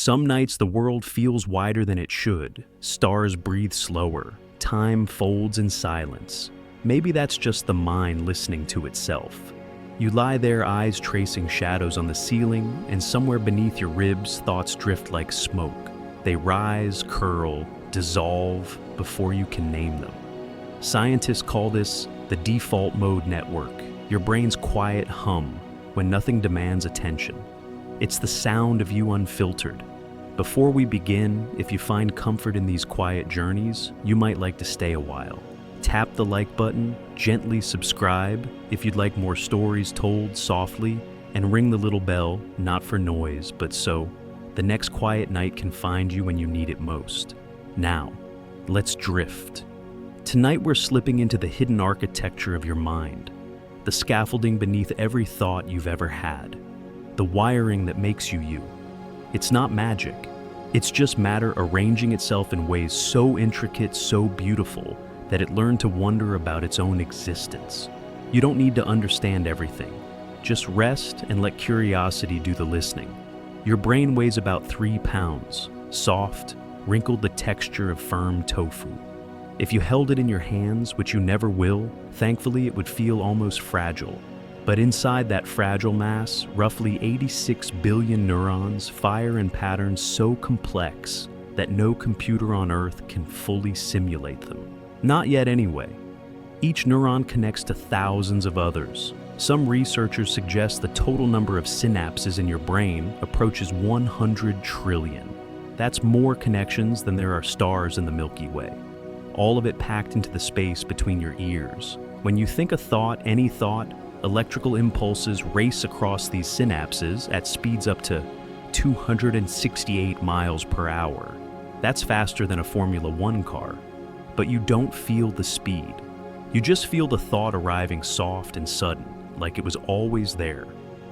Some nights the world feels wider than it should, stars breathe slower, time folds in silence. Maybe that's just the mind listening to itself. You lie there, eyes tracing shadows on the ceiling, and somewhere beneath your ribs, thoughts drift like smoke. They rise, curl, dissolve before you can name them. Scientists call this the default mode network, your brain's quiet hum when nothing demands attention. It's the sound of you unfiltered. Before we begin, if you find comfort in these quiet journeys, you might like to stay a while. Tap the like button, gently subscribe if you'd like more stories told softly, and ring the little bell, not for noise, but so the next quiet night can find you when you need it most. Now, let's drift. Tonight we're slipping into the hidden architecture of your mind, the scaffolding beneath every thought you've ever had, the wiring that makes you you. It's not magic. It's just matter arranging itself in ways so intricate, so beautiful, that it learned to wonder about its own existence. You don't need to understand everything. Just rest and let curiosity do the listening. Your brain weighs about 3 pounds, soft, wrinkled the texture of firm tofu. If you held it in your hands, which you never will, thankfully it would feel almost fragile. But inside that fragile mass, roughly 86 billion neurons fire in patterns so complex that no computer on Earth can fully simulate them. Not yet anyway. Each neuron connects to thousands of others. Some researchers suggest the total number of synapses in your brain approaches 100 trillion. That's more connections than there are stars in the Milky Way. All of it packed into the space between your ears. When you think a thought, any thought, electrical impulses race across these synapses at speeds up to 268 miles per hour. That's faster than a Formula One car. But you don't feel the speed. You just feel the thought arriving soft and sudden, like it was always there.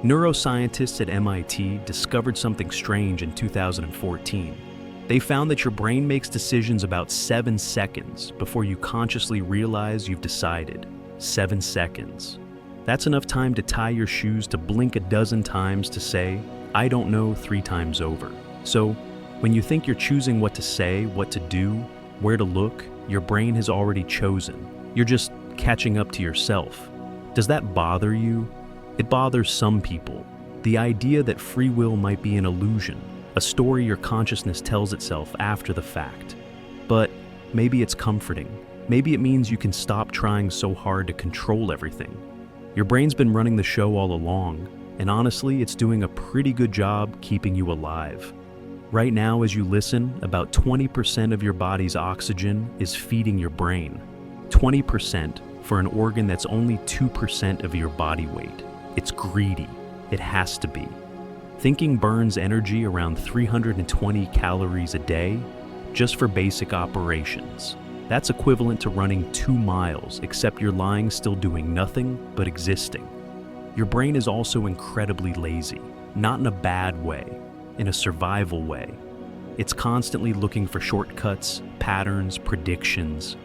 Neuroscientists at MIT discovered something strange in 2014. They found that your brain makes decisions about 7 seconds before you consciously realize you've decided. 7 seconds. That's enough time to tie your shoes, to blink a dozen times, to say, "I don't know," 3 times over. So, when you think you're choosing what to say, what to do, where to look, your brain has already chosen. You're just catching up to yourself. Does that bother you? It bothers some people. The idea that free will might be an illusion, a story your consciousness tells itself after the fact. But maybe it's comforting. Maybe it means you can stop trying so hard to control everything. Your brain's been running the show all along, and honestly, it's doing a pretty good job keeping you alive. Right now, as you listen, about 20% of your body's oxygen is feeding your brain. 20% for an organ that's only 2% of your body weight. It's greedy. It has to be. Thinking burns energy around 320 calories a day just for basic operations. That's equivalent to running 2 miles, except you're lying still doing nothing but existing. Your brain is also incredibly lazy, not in a bad way, in a survival way. It's constantly looking for shortcuts, patterns, predictions,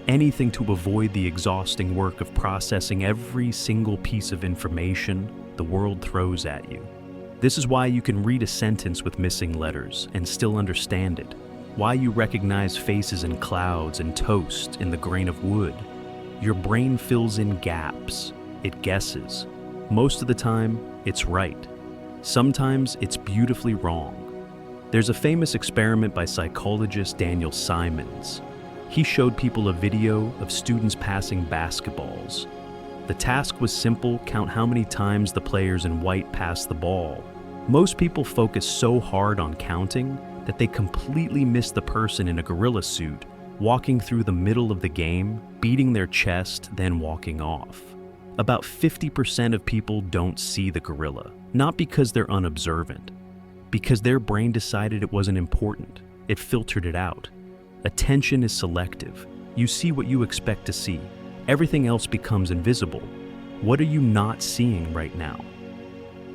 anything to avoid the exhausting work of processing every single piece of information the world throws at you. This is why you can read a sentence with missing letters and still understand it. Why you recognize faces in clouds and toast in the grain of wood. Your brain fills in gaps. It guesses. Most of the time, it's right. Sometimes it's beautifully wrong. There's a famous experiment by psychologist Daniel Simons. He showed people a video of students passing basketballs. The task was simple: count how many times the players in white pass the ball. Most people focus so hard on counting that they completely miss the person in a gorilla suit walking through the middle of the game, beating their chest, then walking off. About 50% of people don't see the gorilla, not because they're unobservant, because their brain decided it wasn't important. It filtered it out. Attention is selective. You see what you expect to see. Everything else becomes invisible. What are you not seeing right now?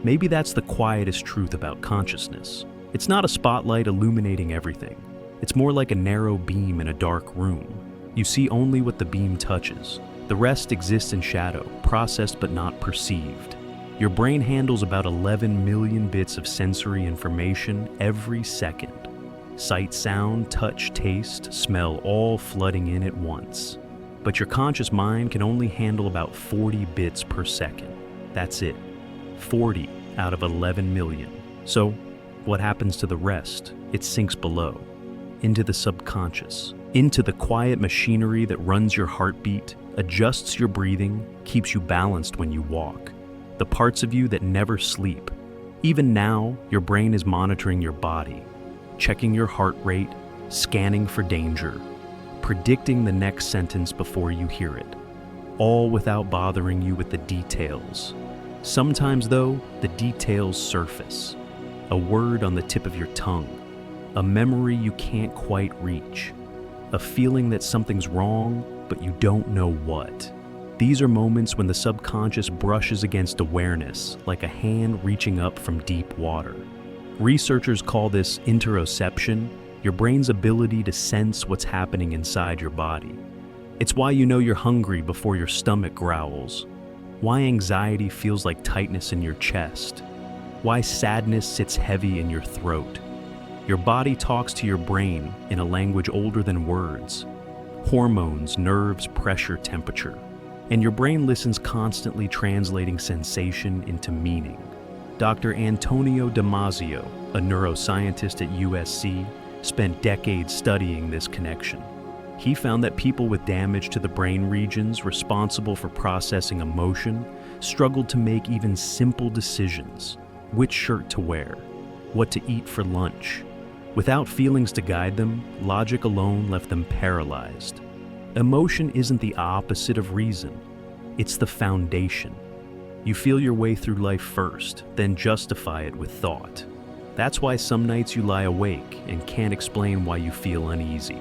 Maybe that's the quietest truth about consciousness. It's not a spotlight illuminating everything. It's more like a narrow beam in a dark room. You see only what the beam touches. The rest exists in shadow, processed but not perceived. Your brain handles about 11 million bits of sensory information every second. Sight, sound, touch, taste, smell, all flooding in at once. But your conscious mind can only handle about 40 bits per second. That's it. 40 out of 11 million. So, what happens to the rest? It sinks below, into the subconscious, into the quiet machinery that runs your heartbeat, adjusts your breathing, keeps you balanced when you walk. The parts of you that never sleep. Even now, your brain is monitoring your body, checking your heart rate, scanning for danger, predicting the next sentence before you hear it, all without bothering you with the details. Sometimes, though, the details surface. A word on the tip of your tongue, a memory you can't quite reach, a feeling that something's wrong, but you don't know what. These are moments when the subconscious brushes against awareness, like a hand reaching up from deep water. Researchers call this interoception, your brain's ability to sense what's happening inside your body. It's why you know you're hungry before your stomach growls, why anxiety feels like tightness in your chest, why sadness sits heavy in your throat. Your body talks to your brain in a language older than words. Hormones, nerves, pressure, temperature. And your brain listens, constantly translating sensation into meaning. Dr. Antonio Damasio, a neuroscientist at USC, spent decades studying this connection. He found that people with damage to the brain regions responsible for processing emotion struggled to make even simple decisions: which shirt to wear, what to eat for lunch. Without feelings to guide them, logic alone left them paralyzed. Emotion isn't the opposite of reason. It's the foundation. You feel your way through life first, then justify it with thought. That's why some nights you lie awake and can't explain why you feel uneasy.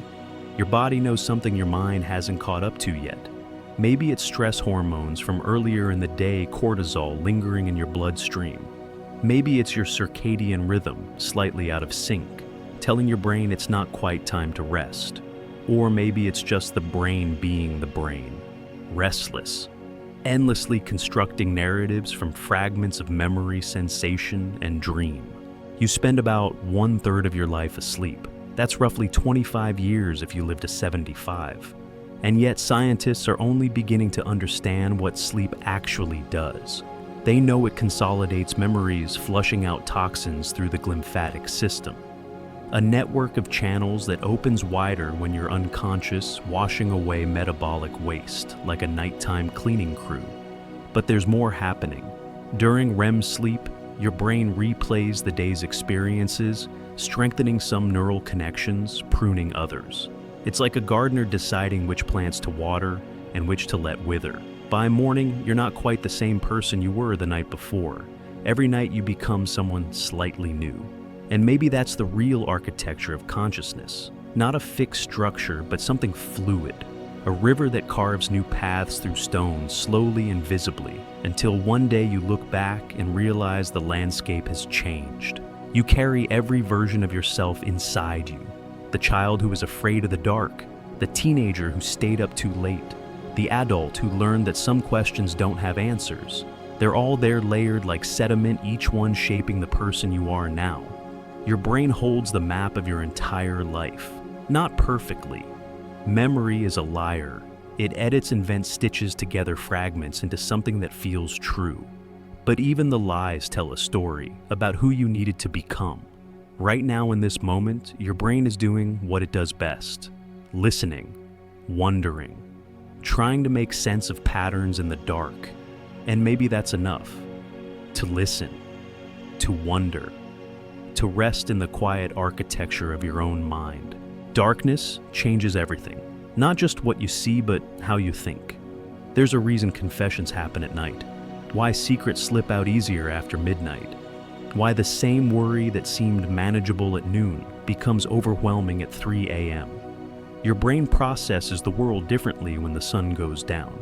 Your body knows something your mind hasn't caught up to yet. Maybe it's stress hormones from earlier in the day, cortisol lingering in your bloodstream. Maybe it's your circadian rhythm, slightly out of sync, telling your brain it's not quite time to rest. Or maybe it's just the brain being the brain, restless, endlessly constructing narratives from fragments of memory, sensation, and dream. You spend about 1/3 of your life asleep. That's roughly 25 years if you live to 75. And yet scientists are only beginning to understand what sleep actually does. They know it consolidates memories, flushing out toxins through the glymphatic system. A network of channels that opens wider when you're unconscious, washing away metabolic waste like a nighttime cleaning crew. But there's more happening. During REM sleep, your brain replays the day's experiences, strengthening some neural connections, pruning others. It's like a gardener deciding which plants to water and which to let wither. By morning, you're not quite the same person you were the night before. Every night you become someone slightly new. And maybe that's the real architecture of consciousness. Not a fixed structure, but something fluid. A river that carves new paths through stone, slowly and visibly, until one day you look back and realize the landscape has changed. You carry every version of yourself inside you. The child who was afraid of the dark, the teenager who stayed up too late, the adult who learned that some questions don't have answers. They're all there layered like sediment, each one shaping the person you are now. Your brain holds the map of your entire life. Not perfectly. Memory is a liar. It edits and then stitches together fragments into something that feels true. But even the lies tell a story about who you needed to become. Right now in this moment, your brain is doing what it does best. Listening, wondering, trying to make sense of patterns in the dark. And maybe that's enough. To listen, to wonder, to rest in the quiet architecture of your own mind. Darkness changes everything. Not just what you see, but how you think. There's a reason confessions happen at night. Why secrets slip out easier after midnight. Why the same worry that seemed manageable at noon becomes overwhelming at 3 a.m. Your brain processes the world differently when the sun goes down.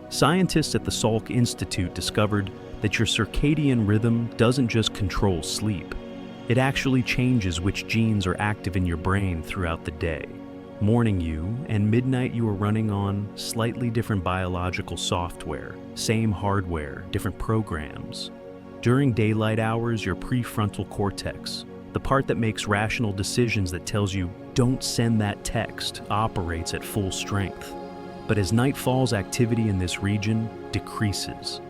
Scientists at the Salk Institute discovered that your circadian rhythm doesn't just control sleep. It actually changes which genes are active in your brain throughout the day. Morning you and midnight you are running on slightly different biological software, same hardware, different programs. During daylight hours, your prefrontal cortex, the part that makes rational decisions that tells you, don't send that text, operates at full strength. But as night falls, activity in this region decreases.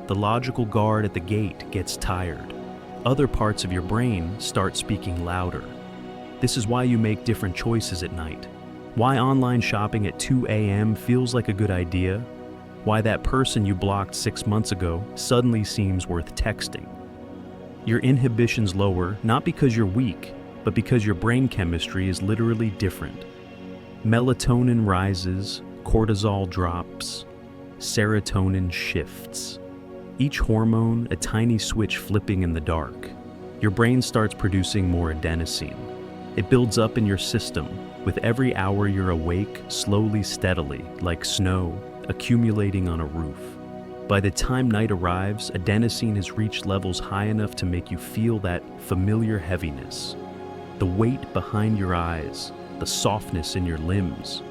The logical guard at the gate gets tired. Other parts of your brain start speaking louder. This is why you make different choices at night. Why online shopping at 2 a.m. feels like a good idea. Why that person you blocked 6 months ago suddenly seems worth texting. Your inhibition's lower, not because you're weak, but because your brain chemistry is literally different. Melatonin rises, cortisol drops, serotonin shifts. Each hormone, a tiny switch flipping in the dark. Your brain starts producing more adenosine. It builds up in your system. With every hour you're awake, slowly, steadily, like snow, accumulating on a roof. By the time night arrives, adenosine has reached levels high enough to make you feel that familiar heaviness. The weight behind your eyes, the softness in your limbs.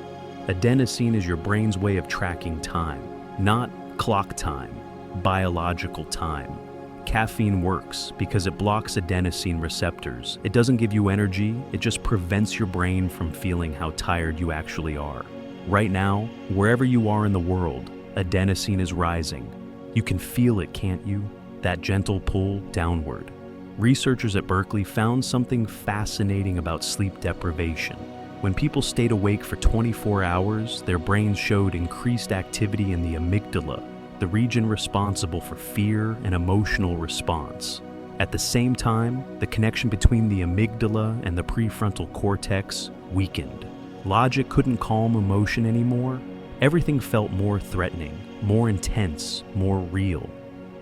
Adenosine is your brain's way of tracking time, not clock time, biological time. Caffeine works because it blocks adenosine receptors. It doesn't give you energy, it just prevents your brain from feeling how tired you actually are. Right now, wherever you are in the world, adenosine is rising. You can feel it, can't you? That gentle pull downward. Researchers at Berkeley found something fascinating about sleep deprivation. When people stayed awake for 24 hours, their brains showed increased activity in the amygdala, the region responsible for fear and emotional response. At the same time, the connection between the amygdala and the prefrontal cortex weakened. Logic couldn't calm emotion anymore. Everything felt more threatening, more intense, more real.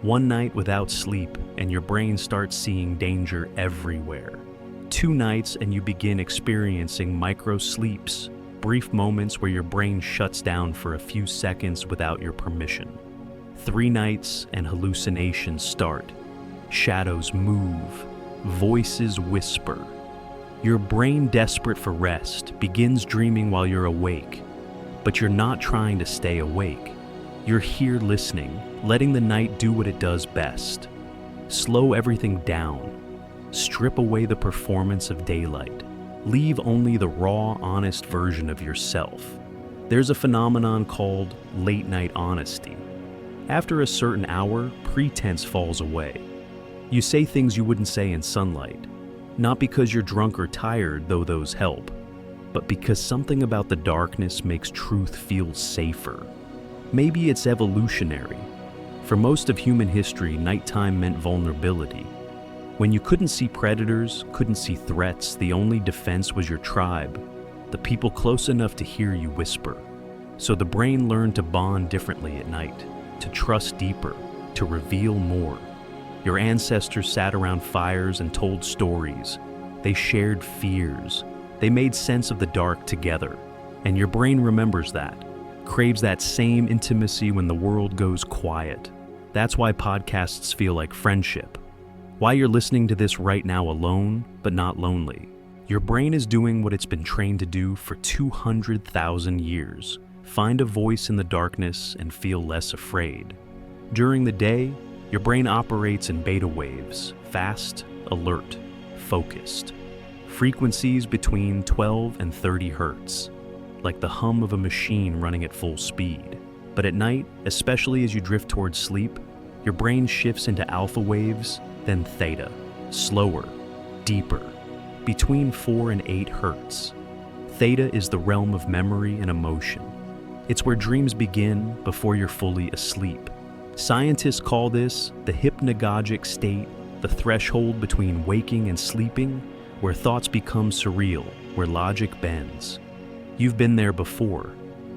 One night without sleep, and your brain starts seeing danger everywhere. 2 nights and you begin experiencing micro-sleeps, brief moments where your brain shuts down for a few seconds without your permission. 3 nights and hallucinations start. Shadows move, voices whisper. Your brain, desperate for rest, begins dreaming while you're awake. But you're not trying to stay awake. You're here listening, letting the night do what it does best. Slow everything down. Strip away the performance of daylight. Leave only the raw, honest version of yourself. There's a phenomenon called late-night honesty. After a certain hour, pretense falls away. You say things you wouldn't say in sunlight. Not because you're drunk or tired, though those help, but because something about the darkness makes truth feel safer. Maybe it's evolutionary. For most of human history, nighttime meant vulnerability. When you couldn't see predators, couldn't see threats, the only defense was your tribe, the people close enough to hear you whisper. So the brain learned to bond differently at night, to trust deeper, to reveal more. Your ancestors sat around fires and told stories. They shared fears. They made sense of the dark together. And your brain remembers that, craves that same intimacy when the world goes quiet. That's why podcasts feel like friendship. Why you're listening to this right now alone, but not lonely. Your brain is doing what it's been trained to do for 200,000 years. Find a voice in the darkness and feel less afraid. During the day, your brain operates in beta waves, fast, alert, focused. Frequencies between 12 and 30 hertz, like the hum of a machine running at full speed. But at night, especially as you drift towards sleep, your brain shifts into alpha waves, then theta, slower, deeper, between 4 and 8 hertz. Theta is the realm of memory and emotion. It's where dreams begin before you're fully asleep. Scientists call this the hypnagogic state, the threshold between waking and sleeping, where thoughts become surreal, where logic bends. You've been there before.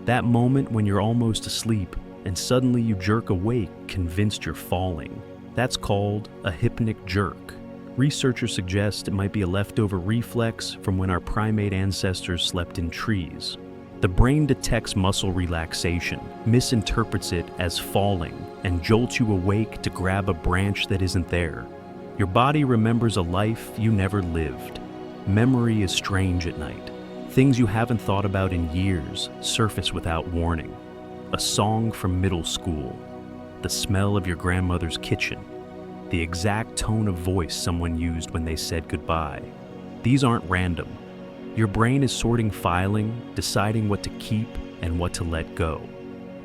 That moment when you're almost asleep and suddenly you jerk awake, convinced you're falling. That's called a hypnic jerk. Researchers suggest it might be a leftover reflex from when our primate ancestors slept in trees. The brain detects muscle relaxation, misinterprets it as falling, and jolts you awake to grab a branch that isn't there. Your body remembers a life you never lived. Memory is strange at night. Things you haven't thought about in years surface without warning. A song from middle school, the smell of your grandmother's kitchen, the exact tone of voice someone used when they said goodbye. These aren't random. Your brain is sorting filing, deciding what to keep and what to let go.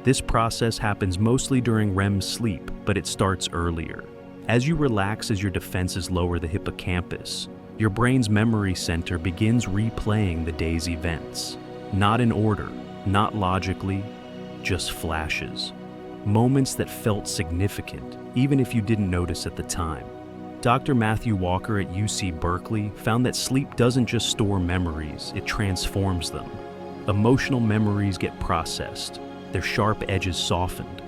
This process happens mostly during REM sleep, but it starts earlier. As you relax as your defenses lower the hippocampus, your brain's memory center begins replaying the day's events. Not in order, not logically, just flashes. Moments that felt significant, even if you didn't notice at the time. Dr. Matthew Walker at UC Berkeley found that sleep doesn't just store memories, it transforms them. Emotional memories get processed, their sharp edges softened.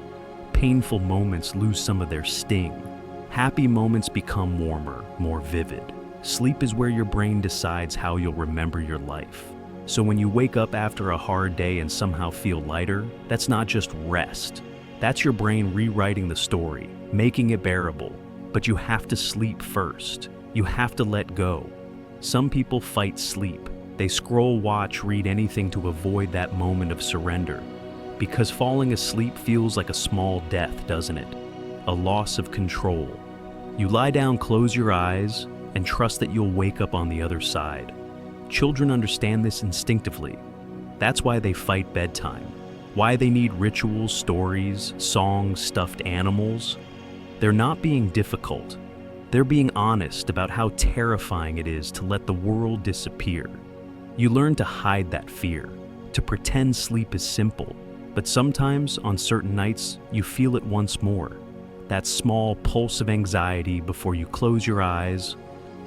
Painful moments lose some of their sting. Happy moments become warmer, more vivid. Sleep is where your brain decides how you'll remember your life. So when you wake up after a hard day and somehow feel lighter, that's not just rest. That's your brain rewriting the story, making it bearable. But you have to sleep first. You have to let go. Some people fight sleep. They scroll, watch, read anything to avoid that moment of surrender. Because falling asleep feels like a small death, doesn't it? A loss of control. You lie down, close your eyes, and trust that you'll wake up on the other side. Children understand this instinctively. That's why they fight bedtime. Why they need rituals, stories, songs, stuffed animals. They're not being difficult. They're being honest about how terrifying it is to let the world disappear. You learn to hide that fear, to pretend sleep is simple, but sometimes, on certain nights, you feel it once more. That small pulse of anxiety before you close your eyes,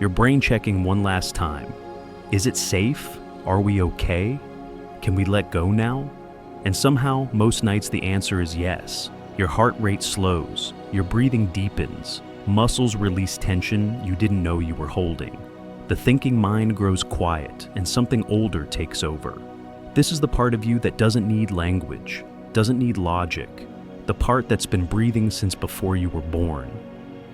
your brain checking one last time. Is it safe? Are we okay? Can we let go now? And somehow, most nights the answer is yes. Your heart rate slows, your breathing deepens, muscles release tension you didn't know you were holding. The thinking mind grows quiet, and something older takes over. This is the part of you that doesn't need language, doesn't need logic, the part that's been breathing since before you were born.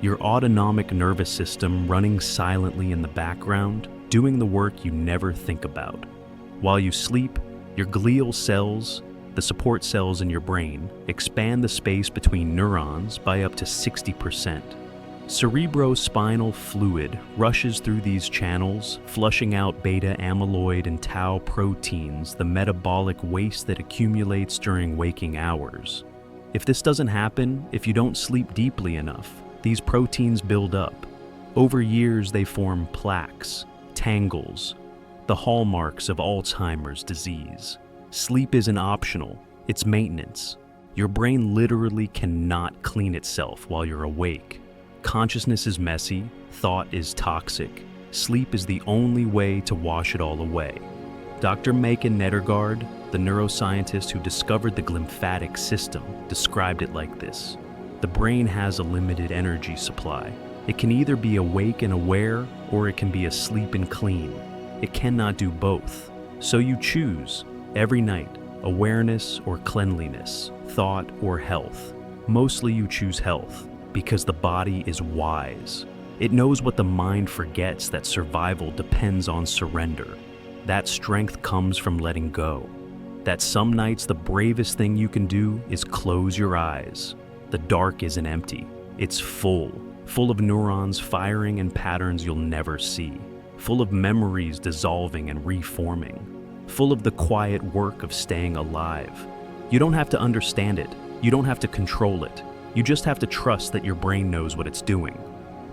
Your autonomic nervous system running silently in the background, doing the work you never think about. While you sleep, your glial cells, the support cells in your brain, expand the space between neurons by up to 60%. Cerebrospinal fluid rushes through these channels, flushing out beta amyloid and tau proteins, the metabolic waste that accumulates during waking hours. If this doesn't happen, if you don't sleep deeply enough, these proteins build up. Over years, they form plaques, tangles, the hallmarks of Alzheimer's disease. Sleep isn't optional, it's maintenance. Your brain literally cannot clean itself while you're awake. Consciousness is messy, thought is toxic. Sleep is the only way to wash it all away. Dr. Macon Nedergaard, the neuroscientist who discovered the glymphatic system, described it like this. The brain has a limited energy supply. It can either be awake and aware, or it can be asleep and clean. It cannot do both. So you choose. Every night, awareness or cleanliness, thought or health. Mostly you choose health, because the body is wise. It knows what the mind forgets, that survival depends on surrender. That strength comes from letting go. That some nights the bravest thing you can do is close your eyes. The dark isn't empty. It's full of neurons firing in patterns you'll never see. Full of memories dissolving and reforming. Full of the quiet work of staying alive. You don't have to understand it. You don't have to control it. You just have to trust that your brain knows what it's doing.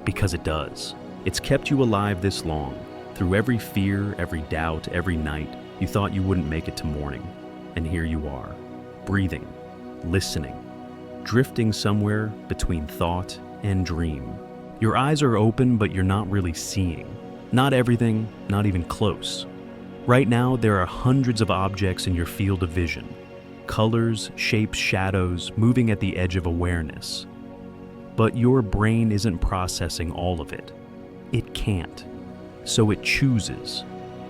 Because it does. It's kept you alive this long. Through every fear, every doubt, every night, you thought you wouldn't make it to morning. And here you are, breathing, listening, drifting somewhere between thought and dream. Your eyes are open, but you're not really seeing. Not everything, not even close. Right now, there are hundreds of objects in your field of vision. Colors, shapes, shadows, moving at the edge of awareness. But your brain isn't processing all of it. It can't. So it chooses.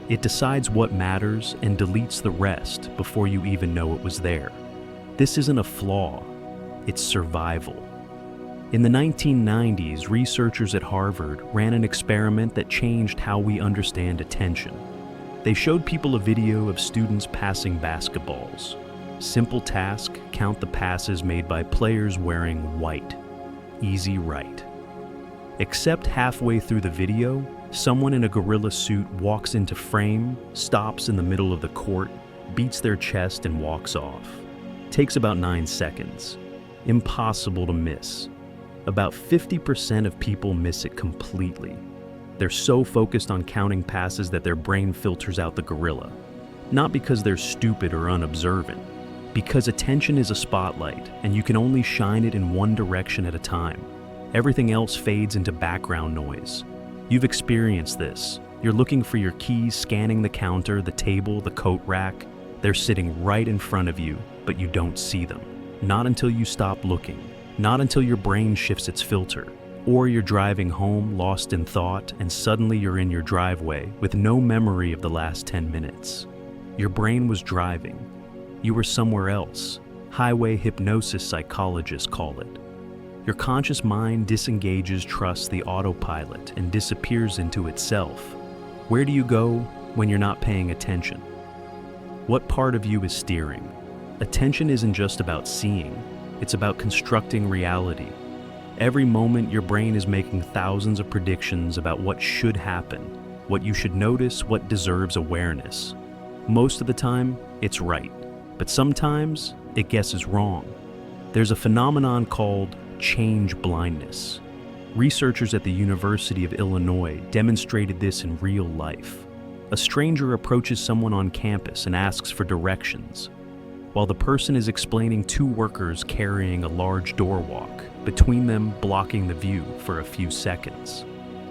It decides what matters and deletes the rest before you even know it was there. This isn't a flaw. It's survival. In the 1990s, researchers at Harvard ran an experiment that changed how we understand attention. They showed people a video of students passing basketballs. Simple task, count the passes made by players wearing white. Easy right. Except halfway through the video, someone in a gorilla suit walks into frame, stops in the middle of the court, beats their chest and walks off. Takes about 9 seconds. Impossible to miss. About 50% of people miss it completely. They're so focused on counting passes that their brain filters out the gorilla. Not because they're stupid or unobservant, because attention is a spotlight and you can only shine it in one direction at a time. Everything else fades into background noise. You've experienced this. You're looking for your keys, scanning the counter, the table, the coat rack. They're sitting right in front of you, but you don't see them. Not until you stop looking. Not until your brain shifts its filter. Or you're driving home, lost in thought, and suddenly you're in your driveway with no memory of the last 10 minutes. Your brain was driving. You were somewhere else. Highway hypnosis psychologists call it. Your conscious mind disengages trust the autopilot and disappears into itself. Where do you go when you're not paying attention? What part of you is steering? Attention isn't just about seeing, it's about constructing reality. Every moment your brain is making thousands of predictions about what should happen, what you should notice, what deserves awareness. Most of the time, it's right, but sometimes it guesses wrong. There's a phenomenon called change blindness. Researchers at the University of Illinois demonstrated this in real life. A stranger approaches someone on campus and asks for directions, while the person is explaining 2 workers carrying a large door walk, between them blocking the view for a few seconds.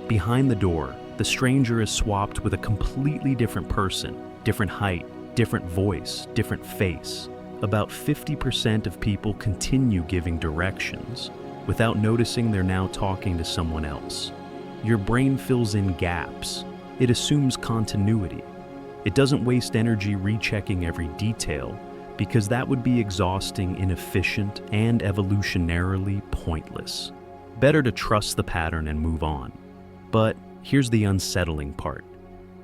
Behind the door, the stranger is swapped with a completely different person, different height, different voice, different face. About 50% of people continue giving directions without noticing they're now talking to someone else. Your brain fills in gaps. It assumes continuity. It doesn't waste energy rechecking every detail because that would be exhausting, inefficient, and evolutionarily pointless. Better to trust the pattern and move on. But here's the unsettling part.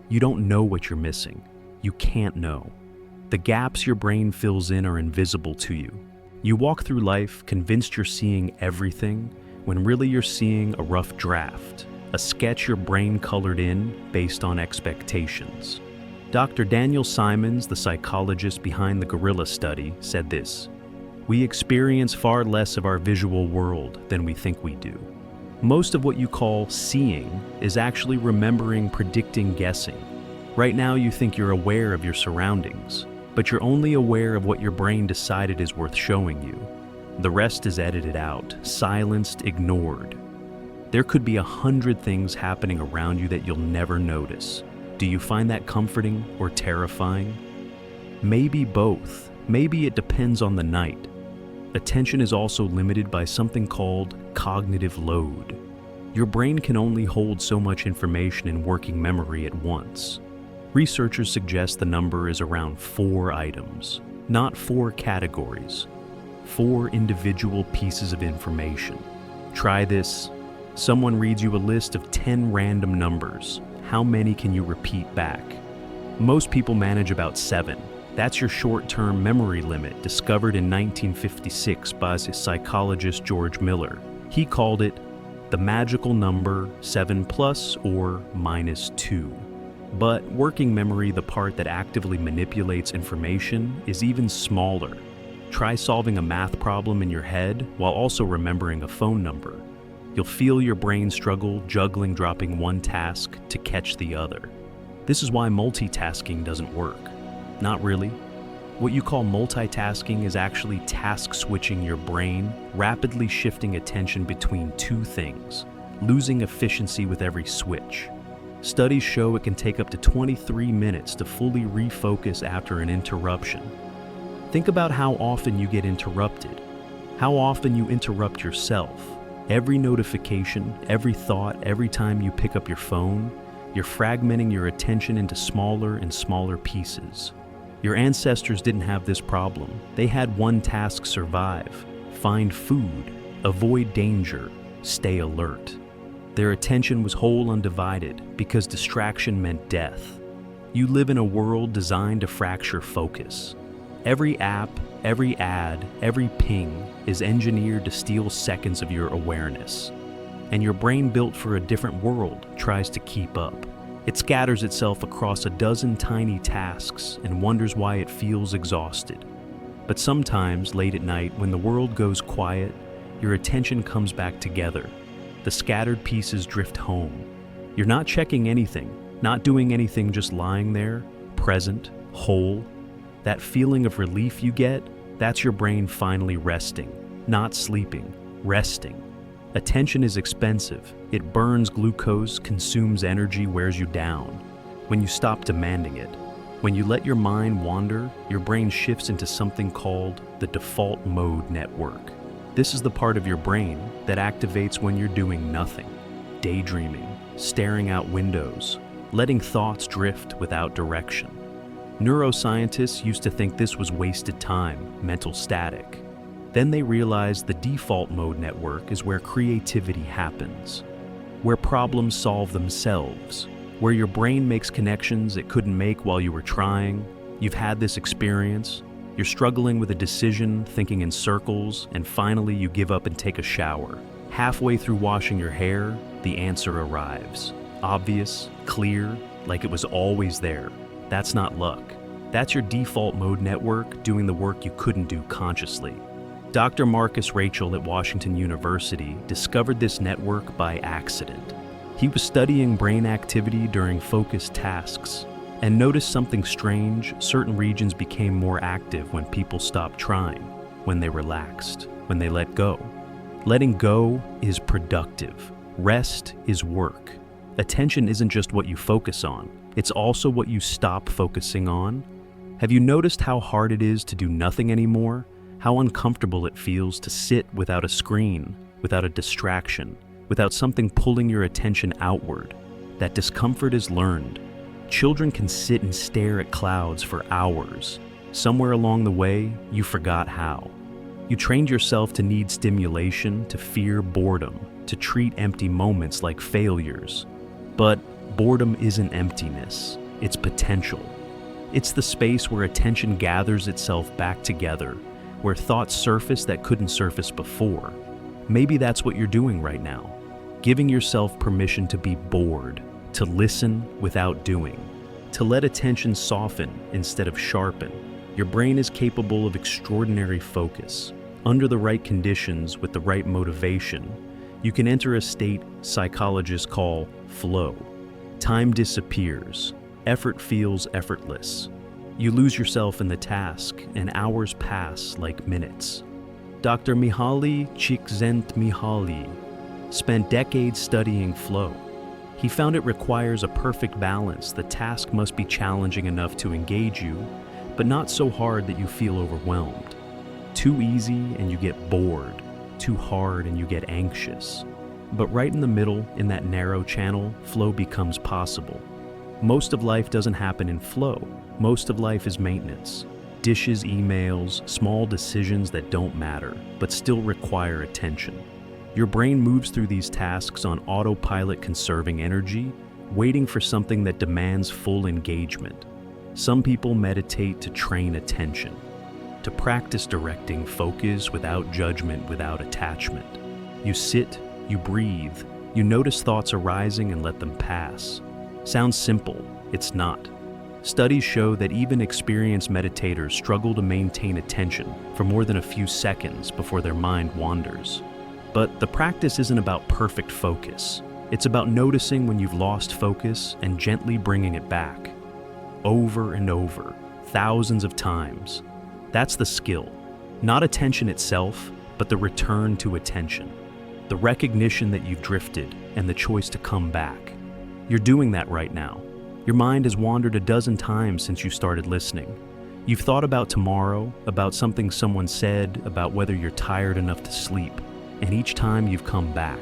You don't know what you're missing. You can't know. The gaps your brain fills in are invisible to you. You walk through life convinced you're seeing everything, when really you're seeing a rough draft, a sketch your brain colored in based on expectations. Dr. Daniel Simons, the psychologist behind the gorilla study, said this: "We experience far less of our visual world than we think we do. Most of what you call seeing is actually remembering, predicting, guessing. Right now you think you're aware of your surroundings, but you're only aware of what your brain decided is worth showing you. The rest is edited out, silenced, ignored. There could be 100 things happening around you that you'll never notice. Do you find that comforting or terrifying? Maybe both. Maybe it depends on the night. Attention is also limited by something called cognitive load. Your brain can only hold so much information in working memory at once. Researchers suggest the number is around 4 items, not 4 categories, 4 individual pieces of information. Try this. Someone reads you a list of 10 random numbers. How many can you repeat back? Most people manage about 7. That's your short-term memory limit, discovered in 1956 by psychologist George Miller. He called it the magical number 7+ or -2. But working memory, the part that actively manipulates information, is even smaller. Try solving a math problem in your head while also remembering a phone number. You'll feel your brain struggle juggling dropping one task to catch the other. This is why multitasking doesn't work. Not really. What you call multitasking is actually task switching your brain, rapidly shifting attention between 2 things, losing efficiency with every switch. Studies show it can take up to 23 minutes to fully refocus after an interruption. Think about how often you get interrupted, how often you interrupt yourself. Every notification, every thought, every time you pick up your phone, you're fragmenting your attention into smaller and smaller pieces. Your ancestors didn't have this problem. They had one task: survive, find food, avoid danger, stay alert. Their attention was whole, undivided, because distraction meant death. You live in a world designed to fracture focus. Every app, every ad, every ping is engineered to steal seconds of your awareness. and your brain built for a different world tries to keep up. It scatters itself across a dozen tiny tasks and wonders why it feels exhausted. But sometimes, late at night, when the world goes quiet, your attention comes back together. The scattered pieces drift home. You're not checking anything, not doing anything, just lying there, present, whole. That feeling of relief you get, that's your brain finally resting, not sleeping, resting. Attention is expensive. It burns glucose, consumes energy, wears you down. When you stop demanding it, when you let your mind wander, your brain shifts into something called the default mode network. This is the part of your brain that activates when you're doing nothing, daydreaming, staring out windows, letting thoughts drift without direction. Neuroscientists used to think this was wasted time, mental static. Then they realized the default mode network is where creativity happens, where problems solve themselves, where your brain makes connections it couldn't make while you were trying. You've had this experience. You're struggling with a decision, thinking in circles, and finally you give up and take a shower. Halfway through washing your hair, the answer arrives. Obvious, clear, like it was always there. That's not luck. That's your default mode network doing the work you couldn't do consciously. Dr. Marcus Rachel at Washington University discovered this network by accident. He was studying brain activity during focused tasks and noticed something strange. Certain regions became more active when people stopped trying, when they relaxed, when they let go. Letting go is productive. Rest is work. Attention isn't just what you focus on, it's also what you stop focusing on. Have you noticed how hard it is to do nothing anymore? How uncomfortable it feels to sit without a screen, without a distraction, without something pulling your attention outward? That discomfort is learned. Children can sit and stare at clouds for hours. Somewhere along the way, you forgot how. You trained yourself to need stimulation, to fear boredom, to treat empty moments like failures. But boredom isn't emptiness, it's potential. It's the space where attention gathers itself back together, where thoughts surface that couldn't surface before. Maybe that's what you're doing right now, giving yourself permission to be bored, to listen without doing, to let attention soften instead of sharpen. Your brain is capable of extraordinary focus. Under the right conditions, with the right motivation, you can enter a state psychologists call flow. Time disappears. Effort feels effortless. You lose yourself in the task, and hours pass like minutes. Dr. Mihaly Csikszentmihalyi spent decades studying flow. He found it requires a perfect balance. The task must be challenging enough to engage you, but not so hard that you feel overwhelmed. Too easy and you get bored. Too hard and you get anxious. But right in the middle, in that narrow channel, flow becomes possible. Most of life doesn't happen in flow. Most of life is maintenance. Dishes, emails, small decisions that don't matter, but still require attention. Your brain moves through these tasks on autopilot, conserving energy, waiting for something that demands full engagement. Some people meditate to train attention, to practice directing focus without judgment, without attachment. You sit, you breathe, you notice thoughts arising and let them pass. Sounds simple, it's not. Studies show that even experienced meditators struggle to maintain attention for more than a few seconds before their mind wanders. But the practice isn't about perfect focus. It's about noticing when you've lost focus and gently bringing it back. Over and over, thousands of times. That's the skill. Not attention itself, but the return to attention. The recognition that you've drifted and the choice to come back. You're doing that right now. Your mind has wandered a dozen times since you started listening. You've thought about tomorrow, about something someone said, about whether you're tired enough to sleep. And each time you've come back.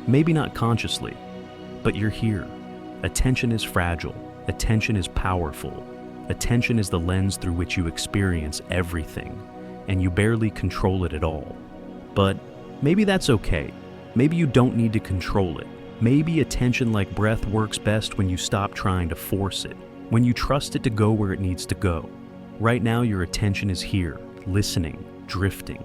Maybe not consciously, but you're here. Attention is fragile. Attention is powerful. Attention is the lens through which you experience everything, and you barely control it at all. But maybe that's okay. Maybe you don't need to control it. Maybe attention, like breath, works best when you stop trying to force it, when you trust it to go where it needs to go. Right now, your attention is here, listening, drifting.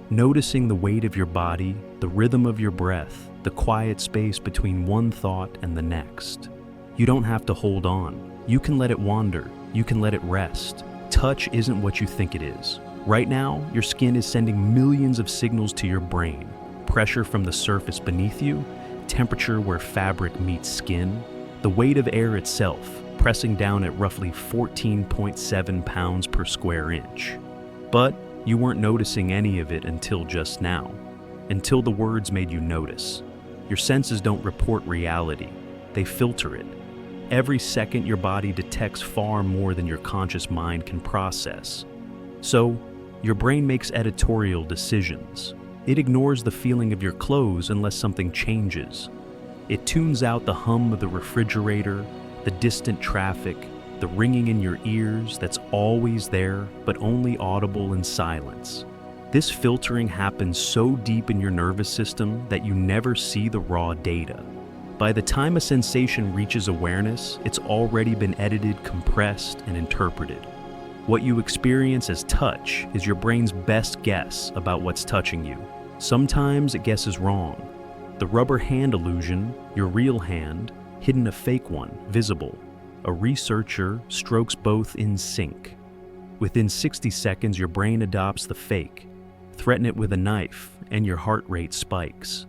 noticing the weight of your body, the rhythm of your breath, the quiet space between one thought and the next. You don't have to hold on. You can let it wander. You can let it rest. Touch isn't what you think it is. Right now, your skin is sending millions of signals to your brain. Pressure from the surface beneath you, temperature where fabric meets skin, the weight of air itself, pressing down at roughly 14.7 pounds per square inch. But you weren't noticing any of it until just now, until the words made you notice. Your senses don't report reality, they filter it. Every second your body detects far more than your conscious mind can process. So, your brain makes editorial decisions. It ignores the feeling of your clothes unless something changes. It tunes out the hum of the refrigerator, the distant traffic, the ringing in your ears that's always there but only audible in silence. This filtering happens so deep in your nervous system that you never see the raw data. By the time a sensation reaches awareness, it's already been edited, compressed, and interpreted. What you experience as touch is your brain's best guess about what's touching you. Sometimes it guesses wrong. The rubber hand illusion, your real hand, hidden a fake one, visible. A researcher strokes both in sync. Within 60 seconds, your brain adopts the fake. Threaten it with a knife, and your heart rate spikes.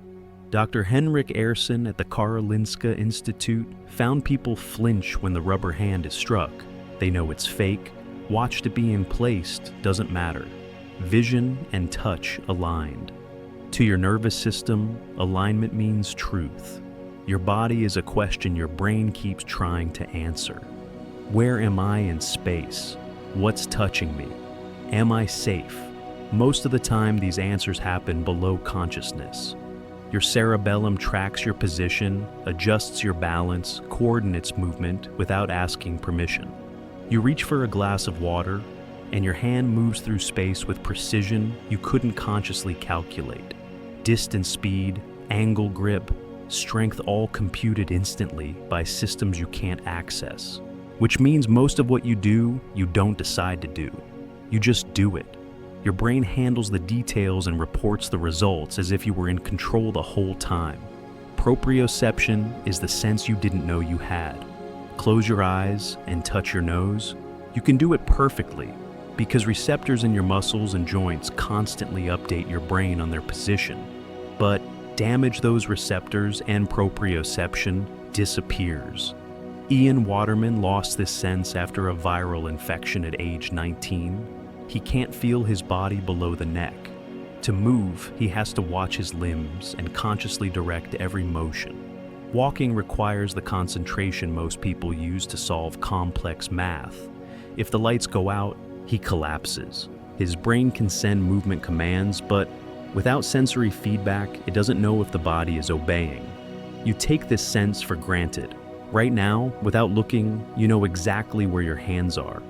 Dr. Henrik Ehrson at the Karolinska Institute found people flinch when the rubber hand is struck. They know it's fake. Watched it being placed doesn't matter. Vision and touch aligned. To your nervous system, alignment means truth. Your body is a question your brain keeps trying to answer. Where am I in space? What's touching me? Am I safe? Most of the time, these answers happen below consciousness. Your cerebellum tracks your position, adjusts your balance, coordinates movement without asking permission. You reach for a glass of water, and your hand moves through space with precision you couldn't consciously calculate. Distance, speed, angle, grip, strength all computed instantly by systems you can't access. Which means most of what you do, you don't decide to do. You just do it. Your brain handles the details and reports the results as if you were in control the whole time. Proprioception is the sense you didn't know you had. Close your eyes and touch your nose. You can do it perfectly because receptors in your muscles and joints constantly update your brain on their position. But damage those receptors and proprioception disappears. Ian Waterman lost this sense after a viral infection at age 19. He can't feel his body below the neck. To move, he has to watch his limbs and consciously direct every motion. Walking requires the concentration most people use to solve complex math. If the lights go out, he collapses. His brain can send movement commands, but without sensory feedback, it doesn't know if the body is obeying. You take this sense for granted. Right now, without looking, you know exactly where your hands are.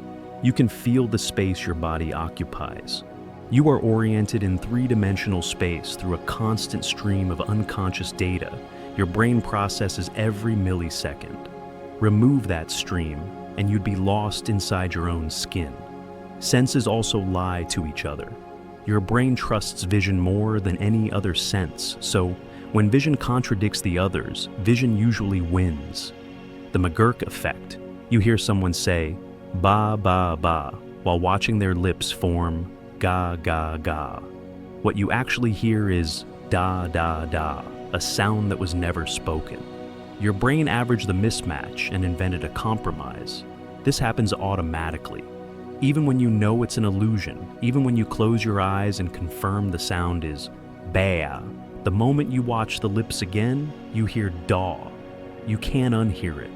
You can feel the space your body occupies. You are oriented in three-dimensional space through a constant stream of unconscious data your brain processes every millisecond. Remove that stream, and you'd be lost inside your own skin. Senses also lie to each other. Your brain trusts vision more than any other sense, so when vision contradicts the others, vision usually wins. The McGurk effect. You hear someone say, ba ba ba, while watching their lips form ga ga ga. What you actually hear is da da da, a sound that was never spoken. Your brain averaged the mismatch and invented a compromise. This happens automatically. Even when you know it's an illusion, even when you close your eyes and confirm the sound is ba, the moment you watch the lips again, you hear daw. You can't unhear it.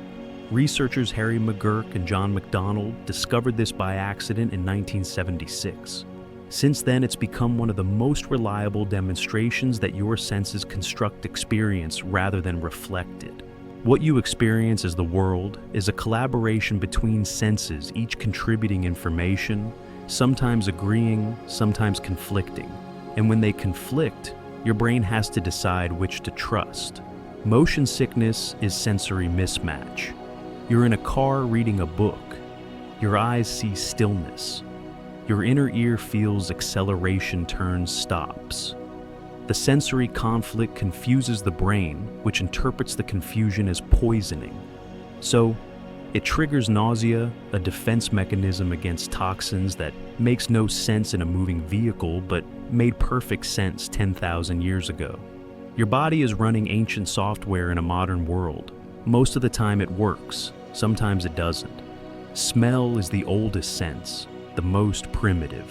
Researchers Harry McGurk and John McDonald discovered this by accident in 1976. Since then, it's become one of the most reliable demonstrations that your senses construct experience rather than reflect it. What you experience as the world is a collaboration between senses, each contributing information, sometimes agreeing, sometimes conflicting. And when they conflict, your brain has to decide which to trust. Motion sickness is sensory mismatch. You're in a car reading a book. Your eyes see stillness. Your inner ear feels acceleration turns stops. The sensory conflict confuses the brain, which interprets the confusion as poisoning. So, it triggers nausea, a defense mechanism against toxins that makes no sense in a moving vehicle but made perfect sense 10,000 years ago. Your body is running ancient software in a modern world. Most of the time it works, sometimes it doesn't. Smell is the oldest sense, the most primitive.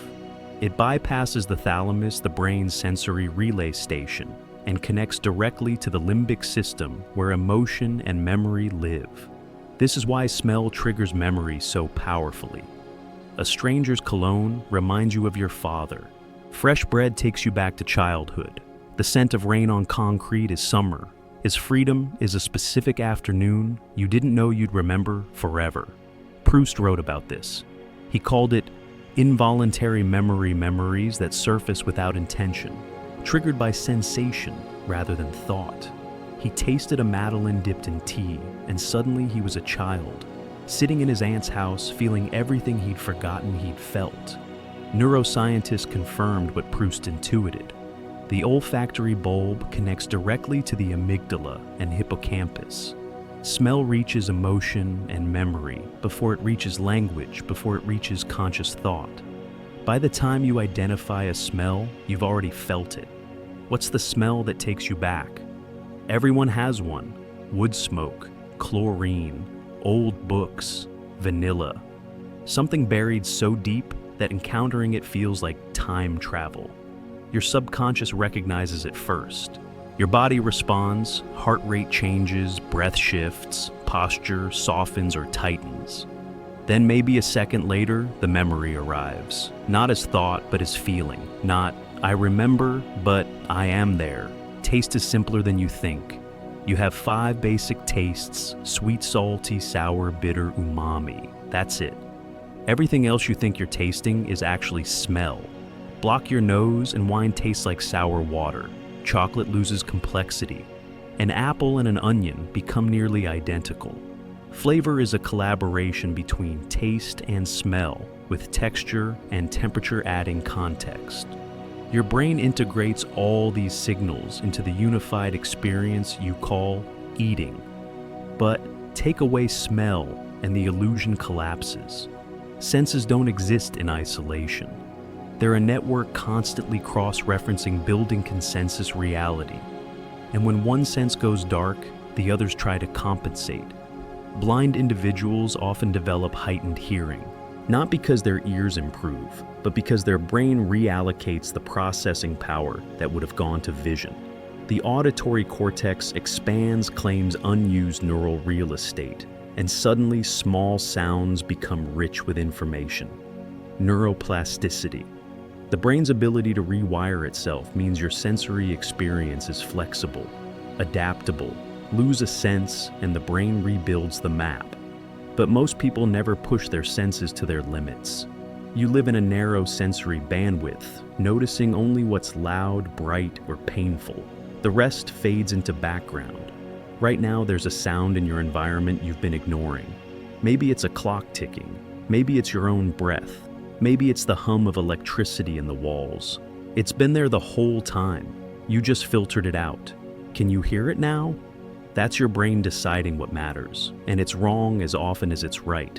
It bypasses the thalamus, the brain's sensory relay station, and connects directly to the limbic system where emotion and memory live. This is why smell triggers memory so powerfully. A stranger's cologne reminds you of your father. Fresh bread takes you back to childhood. The scent of rain on concrete is summer. His freedom is a specific afternoon you didn't know you'd remember forever. Proust wrote about this. He called it involuntary memories that surface without intention, triggered by sensation rather than thought. He tasted a Madeleine dipped in tea, and suddenly he was a child, sitting in his aunt's house, feeling everything he'd forgotten he'd felt. Neuroscientists confirmed what Proust intuited. The olfactory bulb connects directly to the amygdala and hippocampus. Smell reaches emotion and memory before it reaches language, before it reaches conscious thought. By the time you identify a smell, you've already felt it. What's the smell that takes you back? Everyone has one. Wood smoke, chlorine, old books, vanilla. Something buried so deep that encountering it feels like time travel. Your subconscious recognizes it first. Your body responds, heart rate changes, breath shifts, posture softens or tightens. Then maybe a second later, the memory arrives. Not as thought, but as feeling. Not, I remember, but I am there. Taste is simpler than you think. You have 5 basic tastes: sweet, salty, sour, bitter, umami. That's it. Everything else you think you're tasting is actually smell. Block your nose and wine tastes like sour water. Chocolate loses complexity. An apple and an onion become nearly identical. Flavor is a collaboration between taste and smell, with texture and temperature adding context. Your brain integrates all these signals into the unified experience you call eating. But take away smell and the illusion collapses. Senses don't exist in isolation. They're a network constantly cross-referencing, building consensus reality. And when one sense goes dark, the others try to compensate. Blind individuals often develop heightened hearing, not because their ears improve, but because their brain reallocates the processing power that would have gone to vision. The auditory cortex expands, claims unused neural real estate, and suddenly small sounds become rich with information. Neuroplasticity. The brain's ability to rewire itself means your sensory experience is flexible, adaptable. Lose a sense and the brain rebuilds the map. But most people never push their senses to their limits. You live in a narrow sensory bandwidth, noticing only what's loud, bright, or painful. The rest fades into background. Right now, there's a sound in your environment you've been ignoring. Maybe it's a clock ticking. Maybe it's your own breath. Maybe it's the hum of electricity in the walls. It's been there the whole time. You just filtered it out. Can you hear it now? That's your brain deciding what matters, and it's wrong as often as it's right.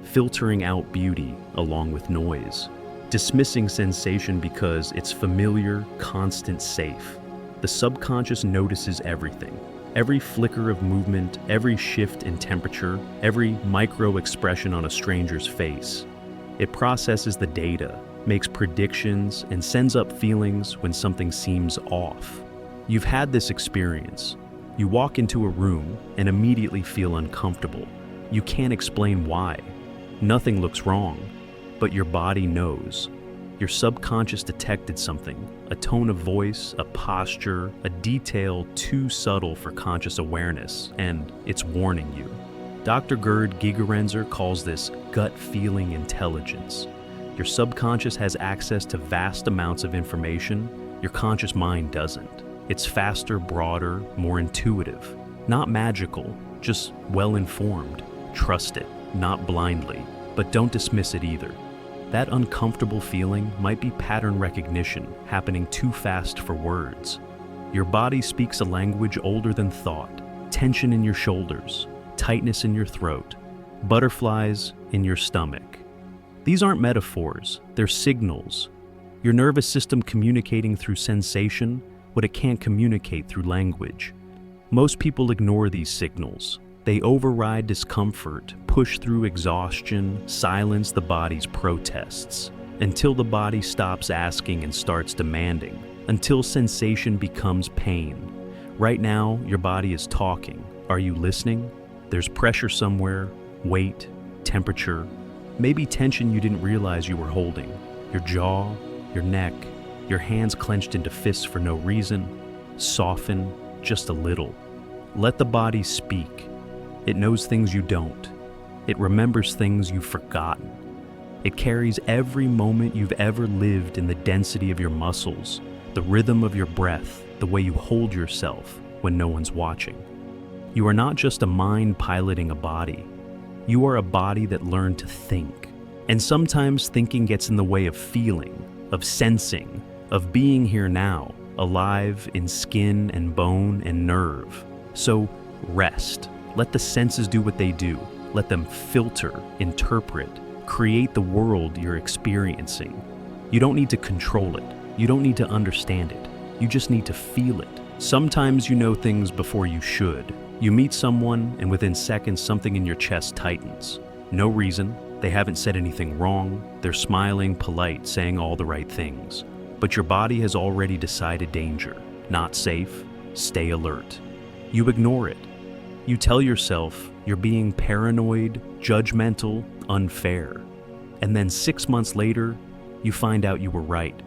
Filtering out beauty along with noise. Dismissing sensation because it's familiar, constant, safe. The subconscious notices everything. Every flicker of movement, every shift in temperature, every micro-expression on a stranger's face. It processes the data, makes predictions, and sends up feelings when something seems off. You've had this experience. You walk into a room and immediately feel uncomfortable. You can't explain why. Nothing looks wrong, but your body knows. Your subconscious detected something, a tone of voice, a posture, a detail too subtle for conscious awareness, and it's warning you. Dr. Gerd Gigerenzer calls this gut feeling intelligence. Your subconscious has access to vast amounts of information, your conscious mind doesn't. It's faster, broader, more intuitive. Not magical, just well-informed. Trust it, not blindly, but don't dismiss it either. That uncomfortable feeling might be pattern recognition happening too fast for words. Your body speaks a language older than thought. Tension in your shoulders, tightness in your throat, butterflies in your stomach. These aren't metaphors, they're signals. Your nervous system communicating through sensation what it can't communicate through language. Most people ignore these signals. They override discomfort, push through exhaustion, silence the body's protests, until the body stops asking and starts demanding, until sensation becomes pain. Right now, your body is talking. Are you listening? There's pressure somewhere, weight, temperature, maybe tension you didn't realize you were holding. Your jaw, your neck, your hands clenched into fists for no reason. Soften just a little. Let the body speak. It knows things you don't. It remembers things you've forgotten. It carries every moment you've ever lived in the density of your muscles, the rhythm of your breath, the way you hold yourself when no one's watching. You are not just a mind piloting a body. You are a body that learned to think. And sometimes thinking gets in the way of feeling, of sensing, of being here now, alive in skin and bone and nerve. So rest. Let the senses do what they do. Let them filter, interpret, create the world you're experiencing. You don't need to control it. You don't need to understand it. You just need to feel it. Sometimes you know things before you should. You meet someone and within seconds something in your chest tightens. No reason. They haven't said anything wrong. They're smiling, polite, saying all the right things. But your body has already decided danger. Not safe. Stay alert. You ignore it. You tell yourself you're being paranoid, judgmental, unfair. And then 6 months later, you find out you were right.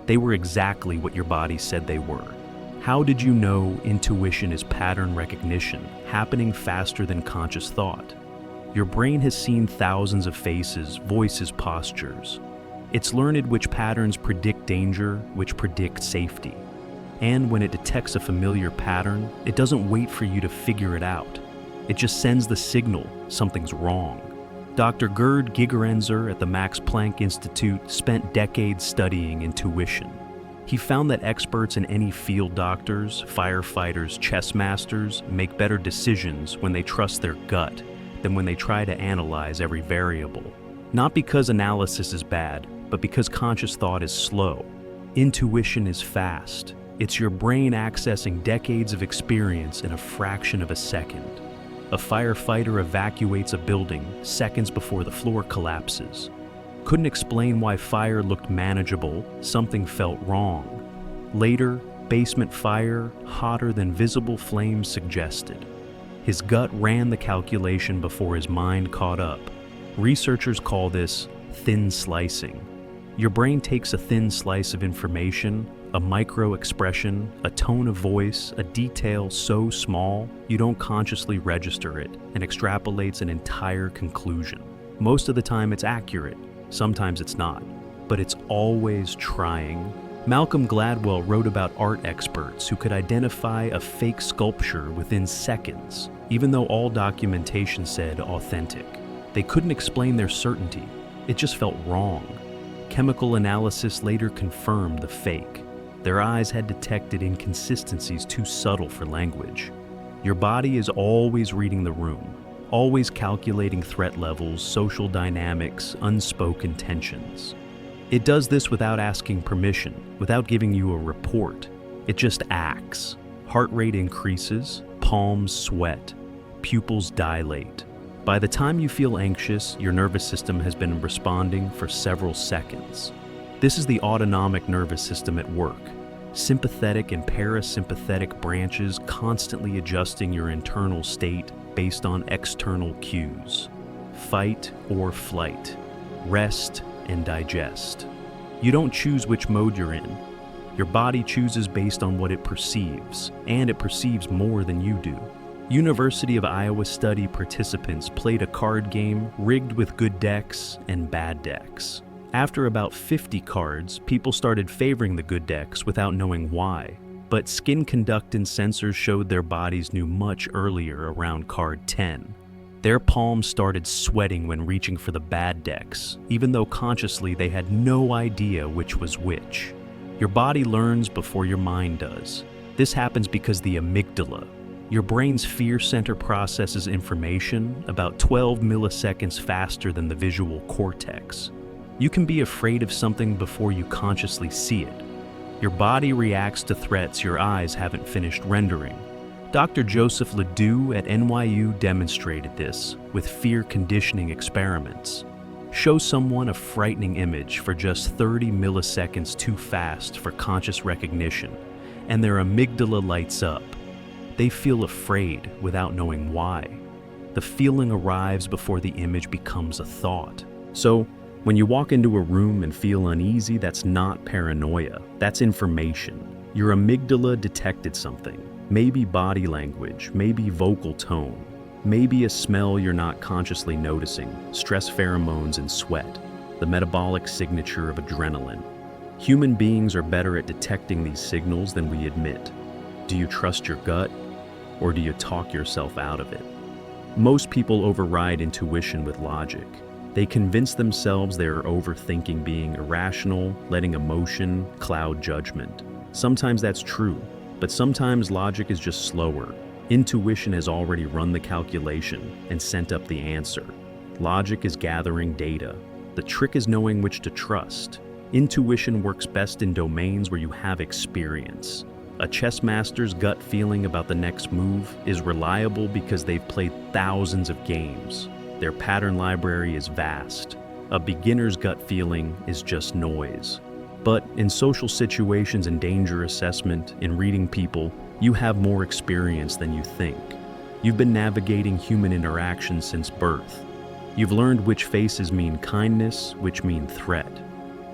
They were exactly what your body said they were. How did you know intuition is pattern recognition, happening faster than conscious thought? Your brain has seen thousands of faces, voices, postures. It's learned which patterns predict danger, which predict safety. And when it detects a familiar pattern, it doesn't wait for you to figure it out. It just sends the signal something's wrong. Dr. Gerd Gigerenzer at the Max Planck Institute spent decades studying intuition. He found that experts in any field, doctors, firefighters, chess masters, make better decisions when they trust their gut than when they try to analyze every variable. Not because analysis is bad, but because conscious thought is slow. Intuition is fast. It's your brain accessing decades of experience in a fraction of a second. A firefighter evacuates a building seconds before the floor collapses. Couldn't explain why fire looked manageable, something felt wrong. Later, basement fire, hotter than visible flames suggested. His gut ran the calculation before his mind caught up. Researchers call this thin slicing. Your brain takes a thin slice of information, a micro expression, a tone of voice, a detail so small you don't consciously register it, and extrapolates an entire conclusion. Most of the time it's accurate, sometimes it's not, but it's always trying. Malcolm Gladwell wrote about art experts who could identify a fake sculpture within seconds, even though all documentation said authentic. They couldn't explain their certainty, it just felt wrong. Chemical analysis later confirmed the fake. Their eyes had detected inconsistencies too subtle for language. Your body is always reading the room, always calculating threat levels, social dynamics, unspoken tensions. It does this without asking permission, without giving you a report. It just acts. Heart rate increases, palms sweat, pupils dilate. By the time you feel anxious, your nervous system has been responding for several seconds. This is the autonomic nervous system at work. Sympathetic and parasympathetic branches constantly adjusting your internal state based on external cues. Fight or flight. Rest and digest. You don't choose which mode you're in. Your body chooses based on what it perceives, and it perceives more than you do. University of Iowa study participants played a card game rigged with good decks and bad decks. After about 50 cards, people started favoring the good decks without knowing why, but skin conductance sensors showed their bodies knew much earlier around card 10. Their palms started sweating when reaching for the bad decks, even though consciously they had no idea which was which. Your body learns before your mind does. This happens because the amygdala, your brain's fear center, processes information about 12 milliseconds faster than the visual cortex. You can be afraid of something before you consciously see it. Your body reacts to threats your eyes haven't finished rendering. Dr. Joseph Ledoux at NYU demonstrated this with fear conditioning experiments. Show someone a frightening image for just 30 milliseconds too fast for conscious recognition, and their amygdala lights up. They feel afraid without knowing why. The feeling arrives before the image becomes a thought. So, when you walk into a room and feel uneasy, that's not paranoia, that's information. Your amygdala detected something. Maybe body language, maybe vocal tone, maybe a smell you're not consciously noticing, stress pheromones and sweat, the metabolic signature of adrenaline. Human beings are better at detecting these signals than we admit. Do you trust your gut, or do you talk yourself out of it? Most people override intuition with logic. They convince themselves they are overthinking being irrational, letting emotion cloud judgment. Sometimes that's true, but sometimes logic is just slower. Intuition has already run the calculation and sent up the answer. Logic is gathering data. The trick is knowing which to trust. Intuition works best in domains where you have experience. A chess master's gut feeling about the next move is reliable because they've played thousands of games. Their pattern library is vast. A beginner's gut feeling is just noise. But in social situations and danger assessment, in reading people, you have more experience than you think. You've been navigating human interaction since birth. You've learned which faces mean kindness, which mean threat.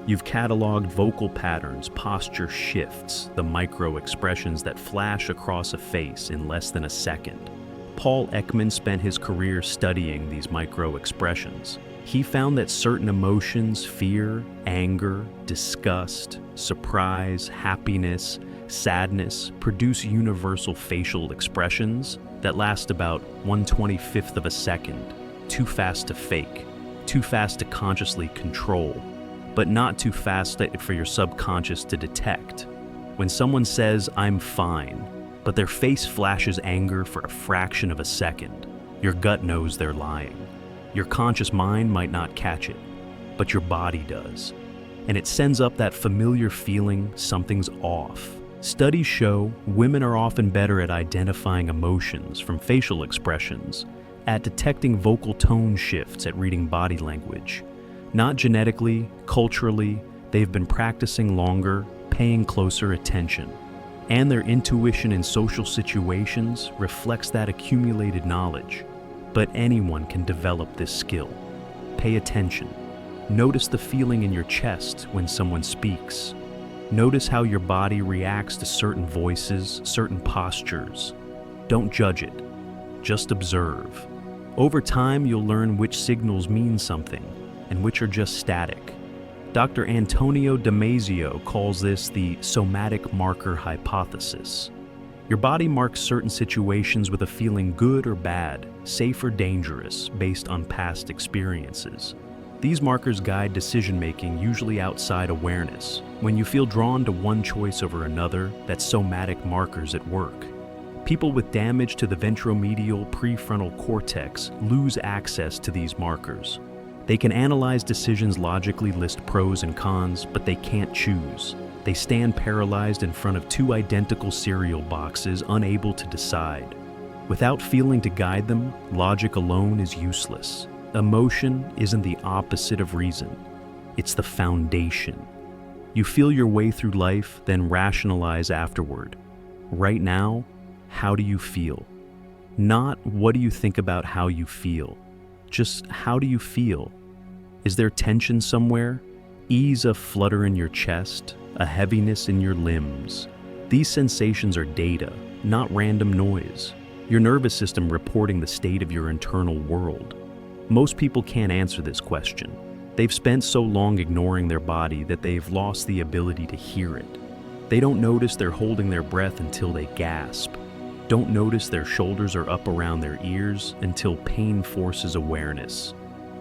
You've cataloged vocal patterns, posture shifts, the micro expressions that flash across a face in less than a second. Paul Ekman spent his career studying these micro expressions. He found that certain emotions, fear, anger, disgust, surprise, happiness, sadness, produce universal facial expressions that last about 1/25th of a second, too fast to fake, too fast to consciously control, but not too fast for your subconscious to detect. When someone says, "I'm fine," but their face flashes anger for a fraction of a second, your gut knows they're lying. Your conscious mind might not catch it, but your body does. And it sends up that familiar feeling something's off. Studies show women are often better at identifying emotions from facial expressions, at detecting vocal tone shifts, at reading body language. Not genetically, culturally, they've been practicing longer, paying closer attention. And their intuition in social situations reflects that accumulated knowledge. But anyone can develop this skill. Pay attention. Notice the feeling in your chest when someone speaks. Notice how your body reacts to certain voices, certain postures. Don't judge it. Just observe. Over time, you'll learn which signals mean something and which are just static. Dr. Antonio Damasio calls this the somatic marker hypothesis. Your body marks certain situations with a feeling good or bad, safe or dangerous, based on past experiences. These markers guide decision-making, usually outside awareness. When you feel drawn to one choice over another, that's somatic markers at work. People with damage to the ventromedial prefrontal cortex lose access to these markers. They can analyze decisions logically, list pros and cons, but they can't choose. They stand paralyzed in front of two identical cereal boxes, unable to decide. Without feeling to guide them, logic alone is useless. Emotion isn't the opposite of reason. It's the foundation. You feel your way through life, then rationalize afterward. Right now, how do you feel? Not what do you think about how you feel. Just how do you feel? Is there tension somewhere? Ease, a flutter in your chest, a heaviness in your limbs. These sensations are data, not random noise. Your nervous system reporting the state of your internal world. Most people can't answer this question. They've spent so long ignoring their body that they've lost the ability to hear it. They don't notice they're holding their breath until they gasp. Don't notice their shoulders are up around their ears until pain forces awareness.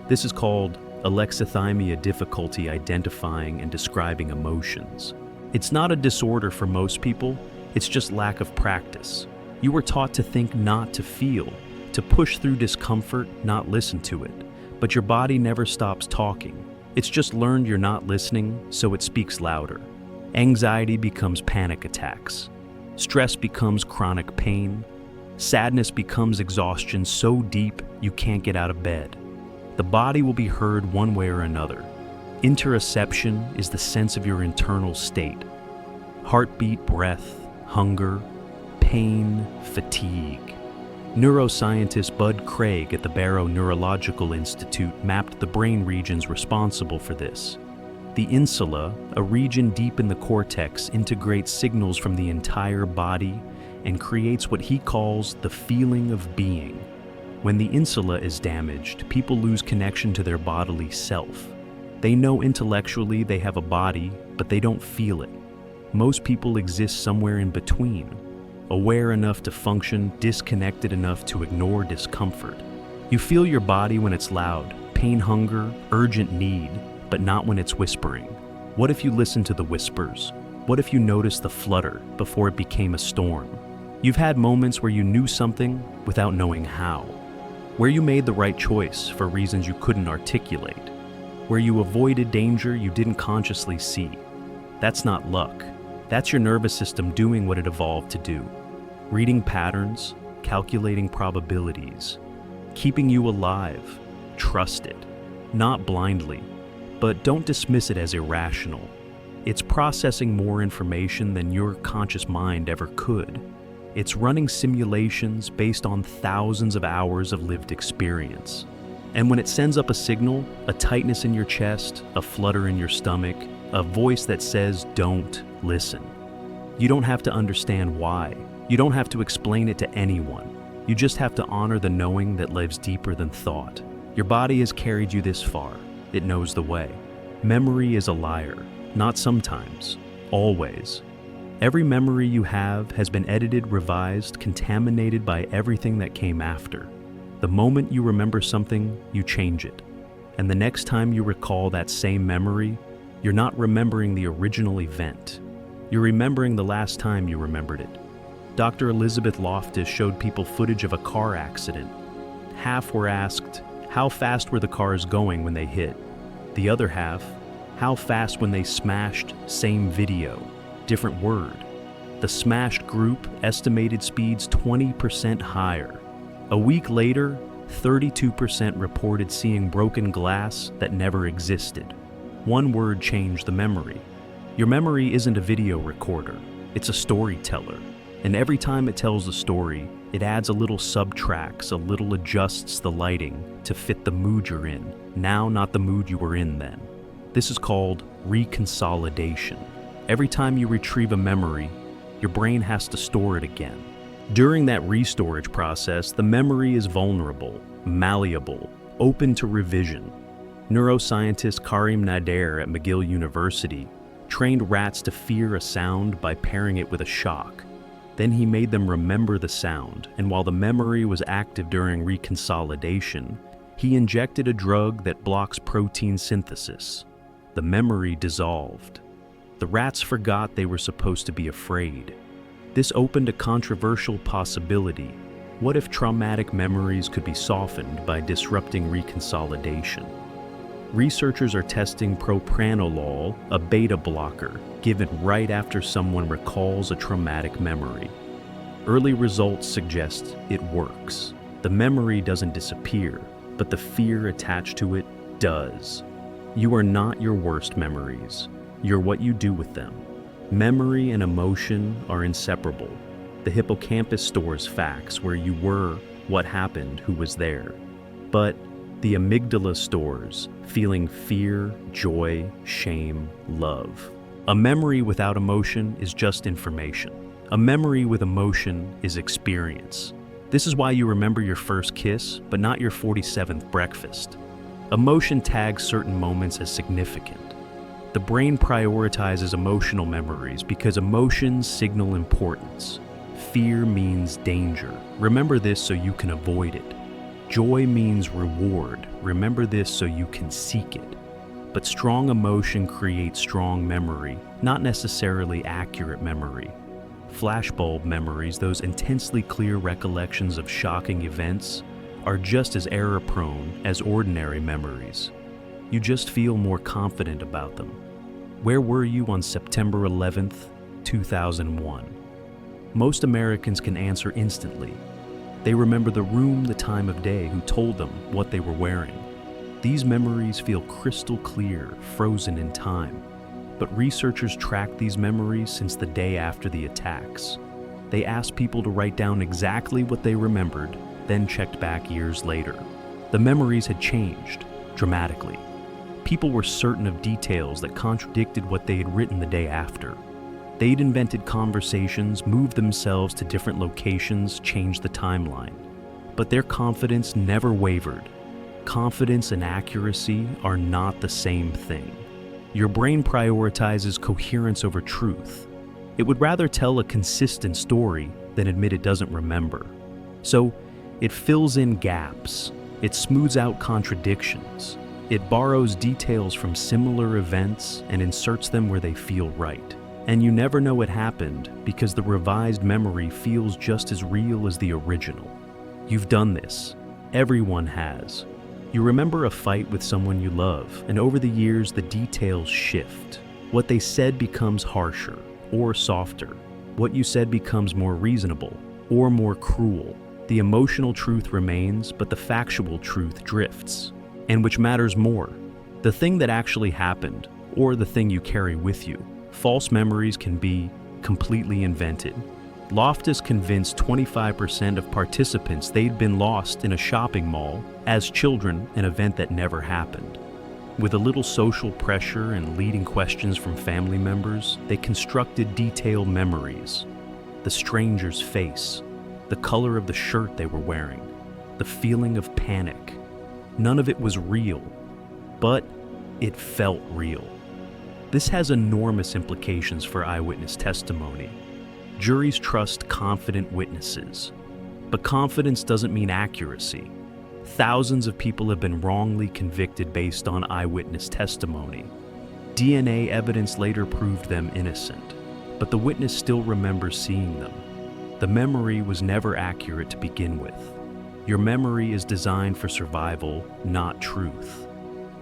This is called alexithymia, difficulty identifying and describing emotions. It's not a disorder for most people, it's just lack of practice. You were taught to think, not to feel, to push through discomfort, not listen to it. But your body never stops talking. It's just learned you're not listening, so it speaks louder. Anxiety becomes panic attacks. Stress becomes chronic pain. Sadness becomes exhaustion so deep you can't get out of bed. The body will be heard one way or another. Interoception is the sense of your internal state. Heartbeat, breath, hunger, pain, fatigue. Neuroscientist Bud Craig at the Barrow Neurological Institute mapped the brain regions responsible for this. The insula, a region deep in the cortex, integrates signals from the entire body and creates what he calls the feeling of being. When the insula is damaged, people lose connection to their bodily self. They know intellectually they have a body, but they don't feel it. Most people exist somewhere in between, aware enough to function, disconnected enough to ignore discomfort. You feel your body when it's loud, pain, hunger, urgent need, but not when it's whispering. What if you listen to the whispers? What if you noticed the flutter before it became a storm? You've had moments where you knew something without knowing how, where you made the right choice for reasons you couldn't articulate, where you avoided danger you didn't consciously see. That's not luck. That's your nervous system doing what it evolved to do. Reading patterns, calculating probabilities, keeping you alive. Trust it, not blindly. But don't dismiss it as irrational. It's processing more information than your conscious mind ever could. It's running simulations based on thousands of hours of lived experience. And when it sends up a signal, a tightness in your chest, a flutter in your stomach, a voice that says, don't listen. You don't have to understand why. You don't have to explain it to anyone. You just have to honor the knowing that lives deeper than thought. Your body has carried you this far. It knows the way. Memory is a liar, not sometimes, always. Every memory you have has been edited, revised, contaminated by everything that came after. The moment you remember something, you change it. And the next time you recall that same memory, you're not remembering the original event. You're remembering the last time you remembered it. Dr. Elizabeth Loftus showed people footage of a car accident. Half were asked, how fast were the cars going when they hit? The other half, how fast when they smashed? Same video, different word. The smashed group estimated speeds 20% higher. A week later, 32% reported seeing broken glass that never existed. One word changed the memory. Your memory isn't a video recorder, it's a storyteller. And every time it tells a story, it adds a little subtracts, a little adjusts the lighting to fit the mood you're in, now not the mood you were in then. This is called reconsolidation. Every time you retrieve a memory, your brain has to store it again. During that restorage process, the memory is vulnerable, malleable, open to revision. Neuroscientist Karim Nader at McGill University trained rats to fear a sound by pairing it with a shock. Then he made them remember the sound, and while the memory was active during reconsolidation, he injected a drug that blocks protein synthesis. The memory dissolved. The rats forgot they were supposed to be afraid. This opened a controversial possibility. What if traumatic memories could be softened by disrupting reconsolidation? Researchers are testing propranolol, a beta blocker, given right after someone recalls a traumatic memory. Early results suggest it works. The memory doesn't disappear, but the fear attached to it does. You are not your worst memories. You're what you do with them. Memory and emotion are inseparable. The hippocampus stores facts, where you were, what happened, who was there. But the amygdala stores feeling, fear, joy, shame, love. A memory without emotion is just information. A memory with emotion is experience. This is why you remember your first kiss, but not your 47th breakfast. Emotion tags certain moments as significant. The brain prioritizes emotional memories because emotions signal importance. Fear means danger. Remember this so you can avoid it. Joy means reward. Remember this so you can seek it. But strong emotion creates strong memory, not necessarily accurate memory. Flashbulb memories, those intensely clear recollections of shocking events, are just as error-prone as ordinary memories. You just feel more confident about them. Where were you on September 11th, 2001? Most Americans can answer instantly. They remember the room, the time of day, who told them what they were wearing. These memories feel crystal clear, frozen in time. But researchers track these memories since the day after the attacks. They asked people to write down exactly what they remembered, then checked back years later. The memories had changed, dramatically. People were certain of details that contradicted what they had written the day after. They'd invented conversations, moved themselves to different locations, changed the timeline. But their confidence never wavered. Confidence and accuracy are not the same thing. Your brain prioritizes coherence over truth. It would rather tell a consistent story than admit it doesn't remember. So, it fills in gaps. It smooths out contradictions. It borrows details from similar events and inserts them where they feel right. And you never know it happened because the revised memory feels just as real as the original. You've done this. Everyone has. You remember a fight with someone you love, and over the years the details shift. What they said becomes harsher or softer. What you said becomes more reasonable or more cruel. The emotional truth remains, but the factual truth drifts. And which matters more? The thing that actually happened, or the thing you carry with you? False memories can be completely invented. Loftus convinced 25% of participants they'd been lost in a shopping mall as children, an event that never happened. With a little social pressure and leading questions from family members, they constructed detailed memories. The stranger's face, the color of the shirt they were wearing, the feeling of panic. None of it was real, but it felt real. This has enormous implications for eyewitness testimony. Juries trust confident witnesses, but confidence doesn't mean accuracy. Thousands of people have been wrongly convicted based on eyewitness testimony. DNA evidence later proved them innocent, but the witness still remembers seeing them. The memory was never accurate to begin with. Your memory is designed for survival, not truth.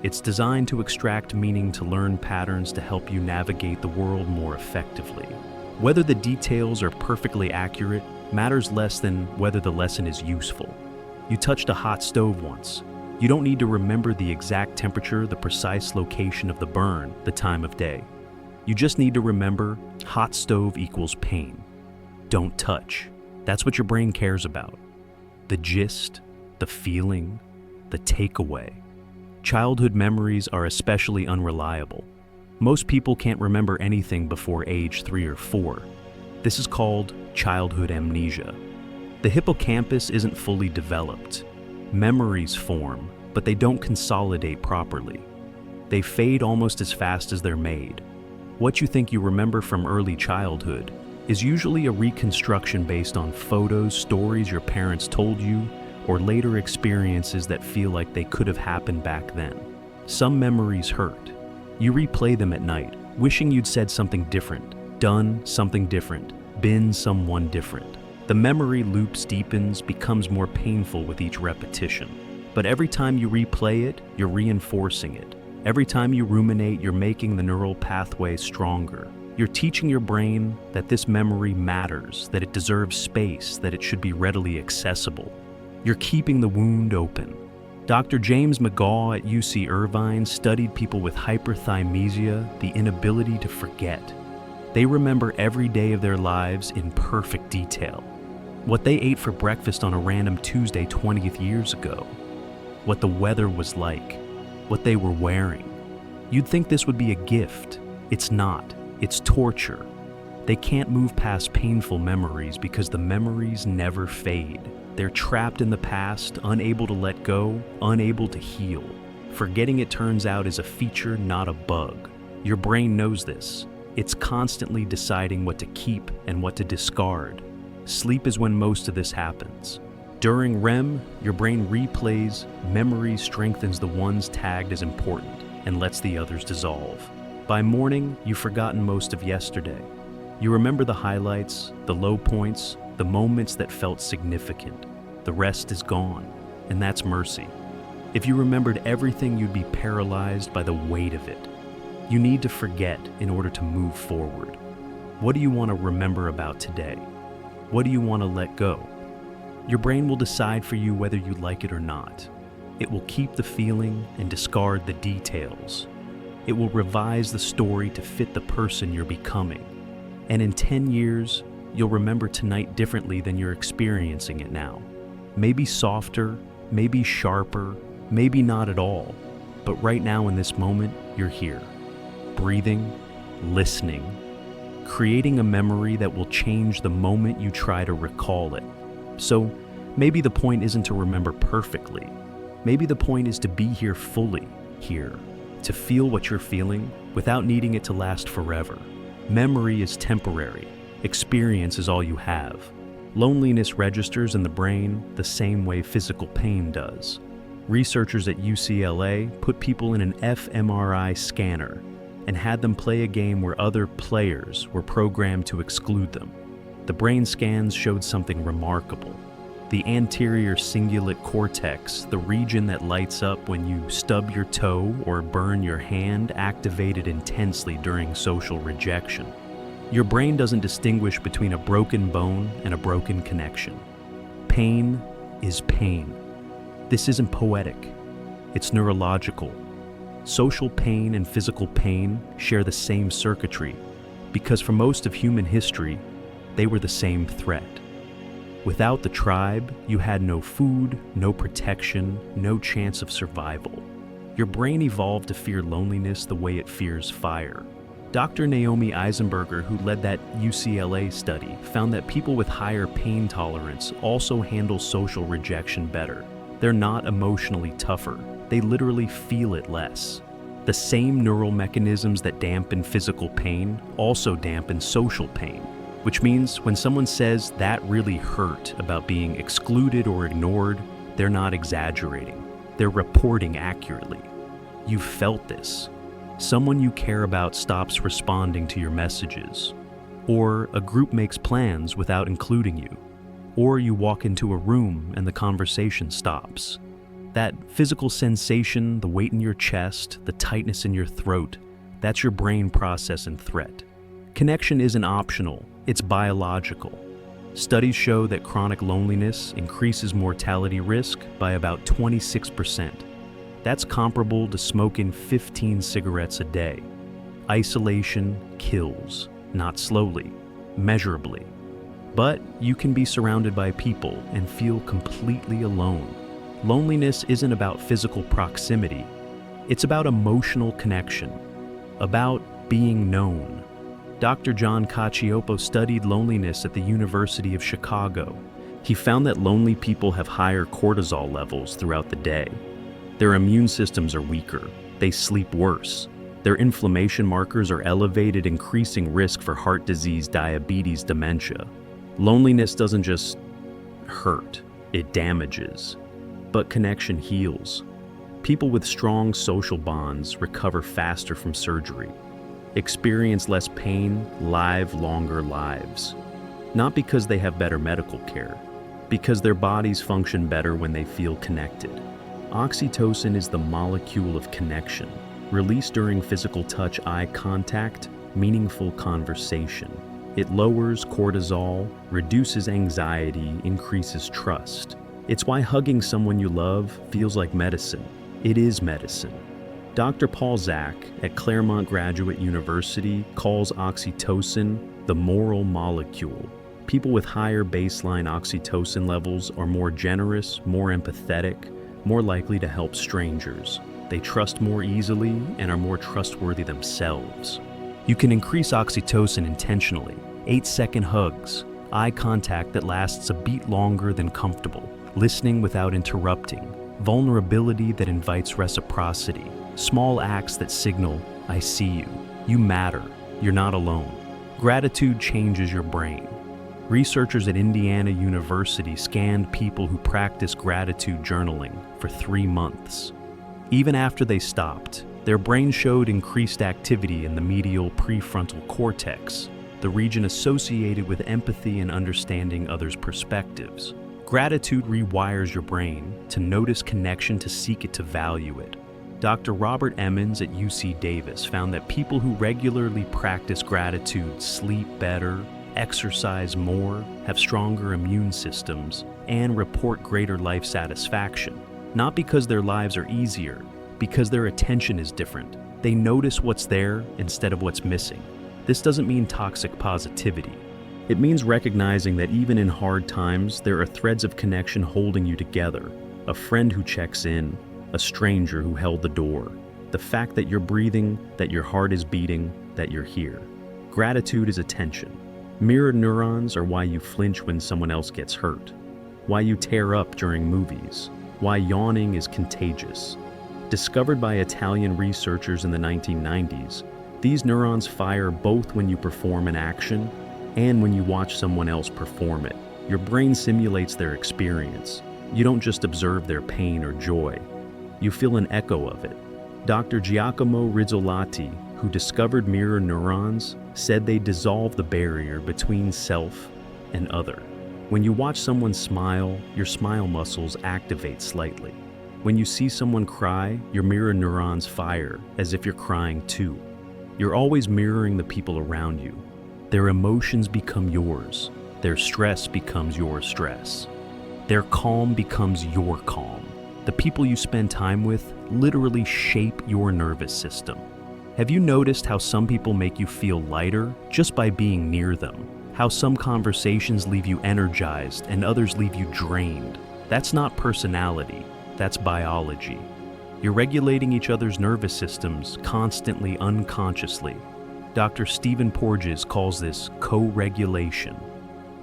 It's designed to extract meaning, to learn patterns, to help you navigate the world more effectively. Whether the details are perfectly accurate matters less than whether the lesson is useful. You touched a hot stove once. You don't need to remember the exact temperature, the precise location of the burn, the time of day. You just need to remember hot stove equals pain. Don't touch. That's what your brain cares about. The gist, the feeling, the takeaway. Childhood memories are especially unreliable. Most people can't remember anything before age 3 or 4. This is called childhood amnesia. The hippocampus isn't fully developed. Memories form, but they don't consolidate properly. They fade almost as fast as they're made. What you think you remember from early childhood is usually a reconstruction based on photos, stories your parents told you, or later experiences that feel like they could have happened back then. Some memories hurt. You replay them at night, wishing you'd said something different, done something different, been someone different. The memory loops deepens, becomes more painful with each repetition. But every time you replay it, you're reinforcing it. Every time you ruminate, you're making the neural pathway stronger. You're teaching your brain that this memory matters, that it deserves space, that it should be readily accessible. You're keeping the wound open. Dr. James McGaugh at UC Irvine studied people with hyperthymesia, the inability to forget. They remember every day of their lives in perfect detail. What they ate for breakfast on a random Tuesday 20 years ago. What the weather was like. What they were wearing. You'd think this would be a gift. It's not. It's torture. They can't move past painful memories because the memories never fade. They're trapped in the past, unable to let go, unable to heal. Forgetting, it turns out, is a feature, not a bug. Your brain knows this. It's constantly deciding what to keep and what to discard. Sleep is when most of this happens. During REM, your brain replays, memory strengthens the ones tagged as important, and lets the others dissolve. By morning, you've forgotten most of yesterday. You remember the highlights, the low points, the moments that felt significant. The rest is gone, and that's mercy. If you remembered everything, you'd be paralyzed by the weight of it. You need to forget in order to move forward. What do you want to remember about today? What do you want to let go? Your brain will decide for you whether you like it or not. It will keep the feeling and discard the details. It will revise the story to fit the person you're becoming. And in 10 years, you'll remember tonight differently than you're experiencing it now. Maybe softer, maybe sharper, maybe not at all. But right now in this moment, you're here. Breathing, listening, creating a memory that will change the moment you try to recall it. So maybe the point isn't to remember perfectly. Maybe the point is to be here fully, here, to feel what you're feeling without needing it to last forever. Memory is temporary. Experience is all you have. Loneliness registers in the brain the same way physical pain does. Researchers at UCLA put people in an fMRI scanner and had them play a game where other players were programmed to exclude them. The brain scans showed something remarkable. The anterior cingulate cortex, the region that lights up when you stub your toe or burn your hand, activated intensely during social rejection. Your brain doesn't distinguish between a broken bone and a broken connection. Pain is pain. This isn't poetic. It's neurological. Social pain and physical pain share the same circuitry because for most of human history, they were the same threat. Without the tribe, you had no food, no protection, no chance of survival. Your brain evolved to fear loneliness the way it fears fire. Dr. Naomi Eisenberger, who led that UCLA study, found that people with higher pain tolerance also handle social rejection better. They're not emotionally tougher. They literally feel it less. The same neural mechanisms that dampen physical pain also dampen social pain. Which means when someone says that really hurt about being excluded or ignored, they're not exaggerating. They're reporting accurately. You've felt this. Someone you care about stops responding to your messages. Or a group makes plans without including you. Or you walk into a room and the conversation stops. That physical sensation, the weight in your chest, the tightness in your throat, that's your brain processing threat. Connection isn't optional. It's biological. Studies show that chronic loneliness increases mortality risk by about 26%. That's comparable to smoking 15 cigarettes a day. Isolation kills, not slowly, measurably. But you can be surrounded by people and feel completely alone. Loneliness isn't about physical proximity. It's about emotional connection, about being known. Dr. John Cacioppo studied loneliness at the University of Chicago. He found that lonely people have higher cortisol levels throughout the day. Their immune systems are weaker. They sleep worse. Their inflammation markers are elevated, increasing risk for heart disease, diabetes, dementia. Loneliness doesn't just hurt, it damages. But connection heals. People with strong social bonds recover faster from surgery, experience less pain, live longer lives. Not because they have better medical care, because their bodies function better when they feel connected. Oxytocin is the molecule of connection, released during physical touch, eye contact, meaningful conversation. It lowers cortisol, reduces anxiety, increases trust. It's why hugging someone you love feels like medicine. It is medicine. Dr. Paul Zak at Claremont Graduate University calls oxytocin the moral molecule. People with higher baseline oxytocin levels are more generous, more empathetic, more likely to help strangers. They trust more easily and are more trustworthy themselves. You can increase oxytocin intentionally. 8-second hugs, eye contact that lasts a beat longer than comfortable, listening without interrupting, vulnerability that invites reciprocity, small acts that signal, I see you, you matter, you're not alone. Gratitude changes your brain. Researchers at Indiana University scanned people who practiced gratitude journaling for 3 months. Even after they stopped, their brain showed increased activity in the medial prefrontal cortex, the region associated with empathy and understanding others' perspectives. Gratitude rewires your brain to notice connection, to seek it, to value it. Dr. Robert Emmons at UC Davis found that people who regularly practice gratitude sleep better, exercise more, have stronger immune systems, and report greater life satisfaction. Not because their lives are easier, because their attention is different. They notice what's there instead of what's missing. This doesn't mean toxic positivity. It means recognizing that even in hard times, there are threads of connection holding you together. A friend who checks in, a stranger who held the door, the fact that you're breathing, that your heart is beating, that you're here. Gratitude is attention. Mirror neurons are why you flinch when someone else gets hurt, why you tear up during movies, why yawning is contagious. Discovered by Italian researchers in the 1990s, these neurons fire both when you perform an action and when you watch someone else perform it. Your brain simulates their experience. You don't just observe their pain or joy. You feel an echo of it. Dr. Giacomo Rizzolatti, who discovered mirror neurons, said they dissolve the barrier between self and other. When you watch someone smile, your smile muscles activate slightly. When you see someone cry, your mirror neurons fire as if you're crying too. You're always mirroring the people around you. Their emotions become yours. Their stress becomes your stress. Their calm becomes your calm. The people you spend time with literally shape your nervous system. Have you noticed how some people make you feel lighter just by being near them? How some conversations leave you energized and others leave you drained? That's not personality, that's biology. You're regulating each other's nervous systems constantly, unconsciously. Dr. Stephen Porges calls this co-regulation.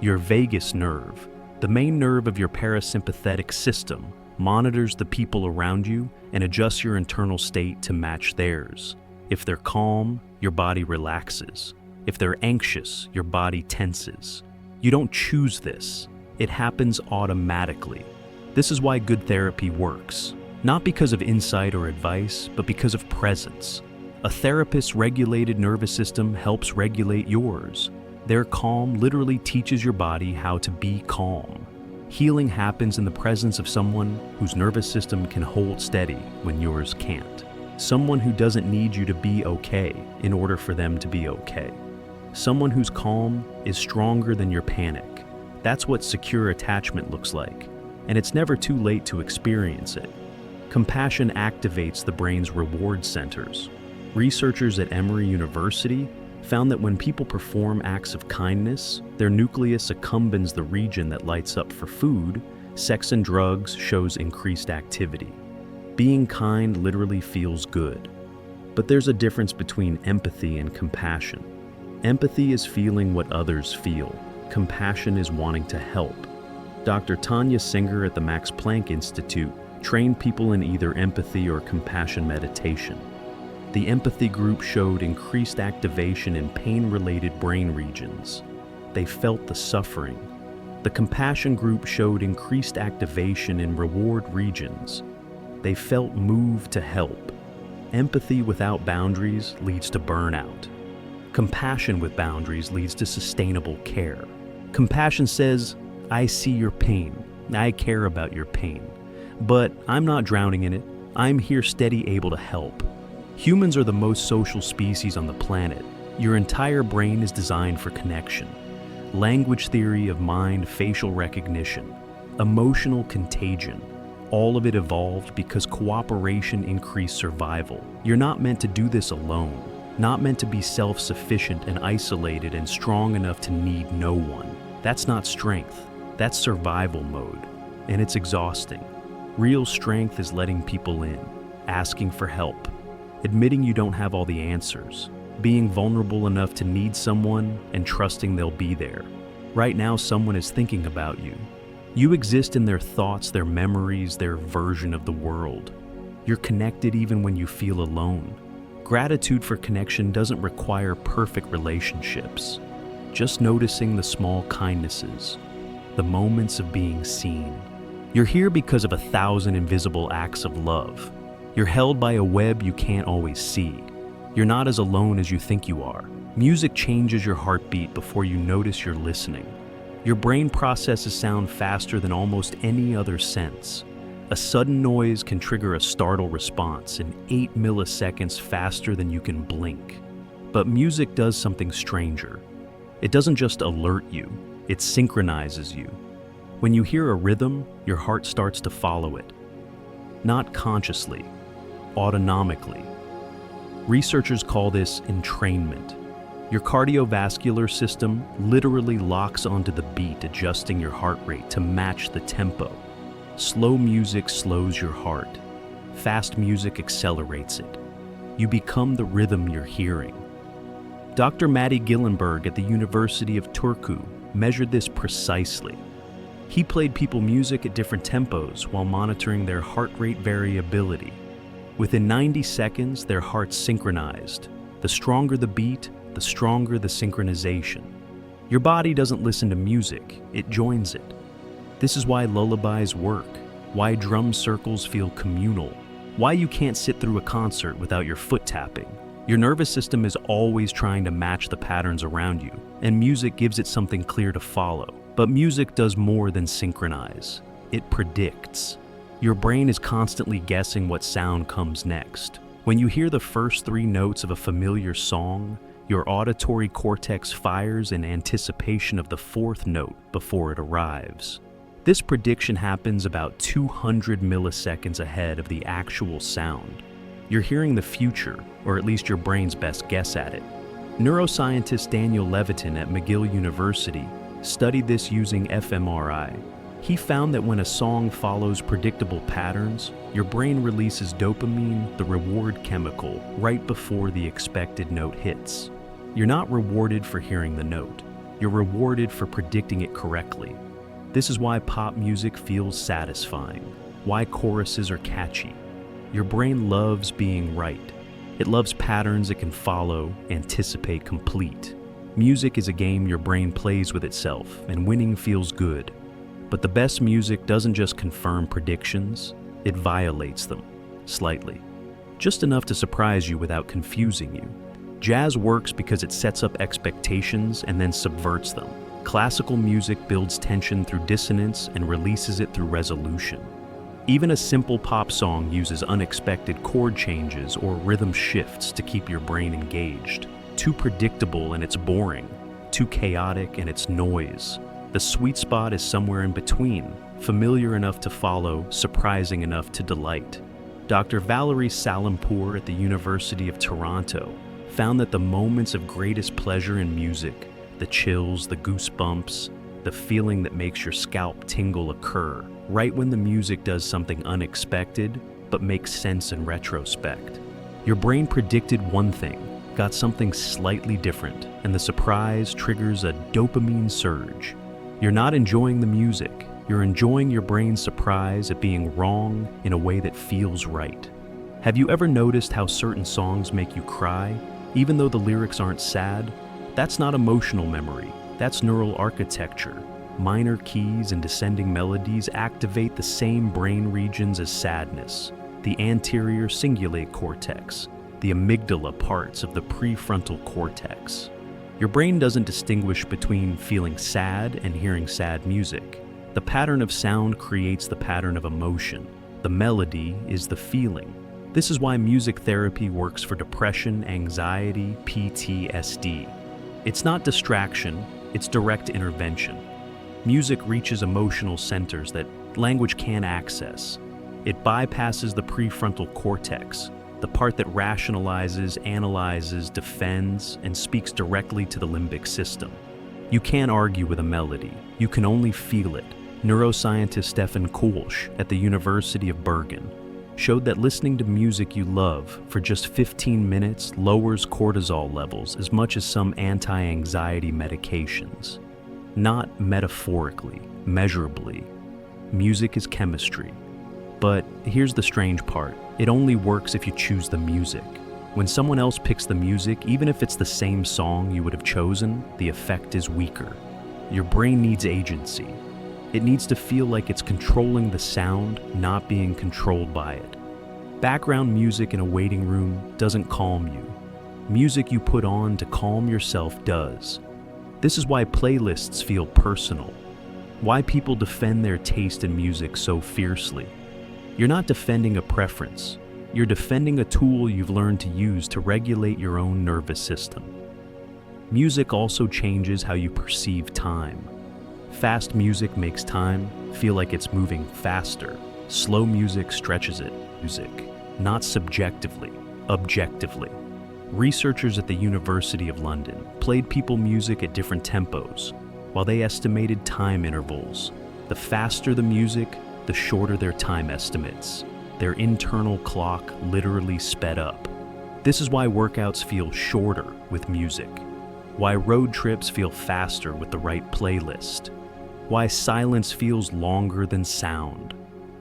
Your vagus nerve, the main nerve of your parasympathetic system, monitors the people around you and adjusts your internal state to match theirs. If they're calm, your body relaxes. If they're anxious, your body tenses. You don't choose this. It happens automatically. This is why good therapy works. Not because of insight or advice, but because of presence. A therapist's regulated nervous system helps regulate yours. Their calm literally teaches your body how to be calm. Healing happens in the presence of someone whose nervous system can hold steady when yours can't. Someone who doesn't need you to be okay in order for them to be okay. Someone whose calm is stronger than your panic. That's what secure attachment looks like, and it's never too late to experience it. Compassion activates the brain's reward centers. Researchers at Emory University found that when people perform acts of kindness, their nucleus accumbens, the region that lights up for food. Sex and drugs shows increased activity. Being kind literally feels good. But there's a difference between empathy and compassion. Empathy is feeling what others feel. Compassion is wanting to help. Dr. Tanya Singer at the Max Planck Institute trained people in either empathy or compassion meditation. The empathy group showed increased activation in pain-related brain regions. They felt the suffering. The compassion group showed increased activation in reward regions. They felt moved to help. Empathy without boundaries leads to burnout. Compassion with boundaries leads to sustainable care. Compassion says, I see your pain. I care about your pain. But I'm not drowning in it. I'm here steady, able to help. Humans are the most social species on the planet. Your entire brain is designed for connection. Language theory of mind, facial recognition, emotional contagion. All of it evolved because cooperation increased survival. You're not meant to do this alone. Not meant to be self-sufficient and isolated and strong enough to need no one. That's not strength. That's survival mode. And it's exhausting. Real strength is letting people in, asking for help, admitting you don't have all the answers, being vulnerable enough to need someone and trusting they'll be there. Right now, someone is thinking about you. You exist in their thoughts, their memories, their version of the world. You're connected even when you feel alone. Gratitude for connection doesn't require perfect relationships. just noticing the small kindnesses, the moments of being seen. You're here because of 1,000 invisible acts of love. You're held by a web you can't always see. You're not as alone as you think you are. Music changes your heartbeat before you notice you're listening. Your brain processes sound faster than almost any other sense. A sudden noise can trigger a startle response in 8 milliseconds faster than you can blink. But music does something stranger. It doesn't just alert you, it synchronizes you. When you hear a rhythm, your heart starts to follow it. Not consciously, autonomically. Researchers call this entrainment. Your cardiovascular system literally locks onto the beat, adjusting your heart rate to match the tempo. Slow music slows your heart. Fast music accelerates it. You become the rhythm you're hearing. Dr. Matti Gillenberg at the University of Turku measured this precisely. He played people music at different tempos while monitoring their heart rate variability. Within 90 seconds, their hearts synchronized. The stronger the beat, the stronger the synchronization. Your body doesn't listen to music, it joins it. This is why lullabies work, why drum circles feel communal, why you can't sit through a concert without your foot tapping. Your nervous system is always trying to match the patterns around you, and music gives it something clear to follow. But music does more than synchronize. It predicts. Your brain is constantly guessing what sound comes next. When you hear the first 3 notes of a familiar song, your auditory cortex fires in anticipation of the 4th note before it arrives. This prediction happens about 200 milliseconds ahead of the actual sound. You're hearing the future, or at least your brain's best guess at it. Neuroscientist Daniel Levitin at McGill University studied this using fMRI. He found that when a song follows predictable patterns, your brain releases dopamine, the reward chemical, right before the expected note hits. You're not rewarded for hearing the note. You're rewarded for predicting it correctly. This is why pop music feels satisfying, why choruses are catchy. Your brain loves being right. It loves patterns it can follow, anticipate, complete. Music is a game your brain plays with itself, and winning feels good. But the best music doesn't just confirm predictions, it violates them, slightly. Just enough to surprise you without confusing you. Jazz works because it sets up expectations and then subverts them. Classical music builds tension through dissonance and releases it through resolution. Even a simple pop song uses unexpected chord changes or rhythm shifts to keep your brain engaged. Too predictable and it's boring, too chaotic and it's noise. The sweet spot is somewhere in between, familiar enough to follow, surprising enough to delight. Dr. Valerie Salampur at the University of Toronto found that the moments of greatest pleasure in music, the chills, the goosebumps, the feeling that makes your scalp tingle occur right when the music does something unexpected but makes sense in retrospect. Your brain predicted one thing, got something slightly different, and the surprise triggers a dopamine surge. You're not enjoying the music, you're enjoying your brain's surprise at being wrong in a way that feels right. Have you ever noticed how certain songs make you cry, even though the lyrics aren't sad? That's not emotional memory, that's neural architecture. Minor keys and descending melodies activate the same brain regions as sadness, the anterior cingulate cortex, the amygdala parts of the prefrontal cortex. Your brain doesn't distinguish between feeling sad and hearing sad music. The pattern of sound creates the pattern of emotion. The melody is the feeling. This is why music therapy works for depression, anxiety, PTSD. It's not distraction, it's direct intervention. Music reaches emotional centers that language can't access. It bypasses the prefrontal cortex, the part that rationalizes, analyzes, defends, and speaks directly to the limbic system. You can't argue with a melody, you can only feel it. Neuroscientist Stefan Kulsch at the University of Bergen showed that listening to music you love for just 15 minutes lowers cortisol levels as much as some anti-anxiety medications. Not metaphorically, measurably. Music is chemistry. But here's the strange part. It only works if you choose the music. When someone else picks the music, even if it's the same song you would have chosen, the effect is weaker. Your brain needs agency. It needs to feel like it's controlling the sound, not being controlled by it. Background music in a waiting room doesn't calm you. Music you put on to calm yourself does. This is why playlists feel personal. Why people defend their taste in music so fiercely. You're not defending a preference. You're defending a tool you've learned to use to regulate your own nervous system. Music also changes how you perceive time. Fast music makes time feel like it's moving faster. Slow music stretches it. Music, not subjectively, objectively. Researchers at the University of London played people music at different tempos, while they estimated time intervals. The faster the music, the shorter their time estimates. Their internal clock literally sped up. This is why workouts feel shorter with music. Why road trips feel faster with the right playlist. Why silence feels longer than sound.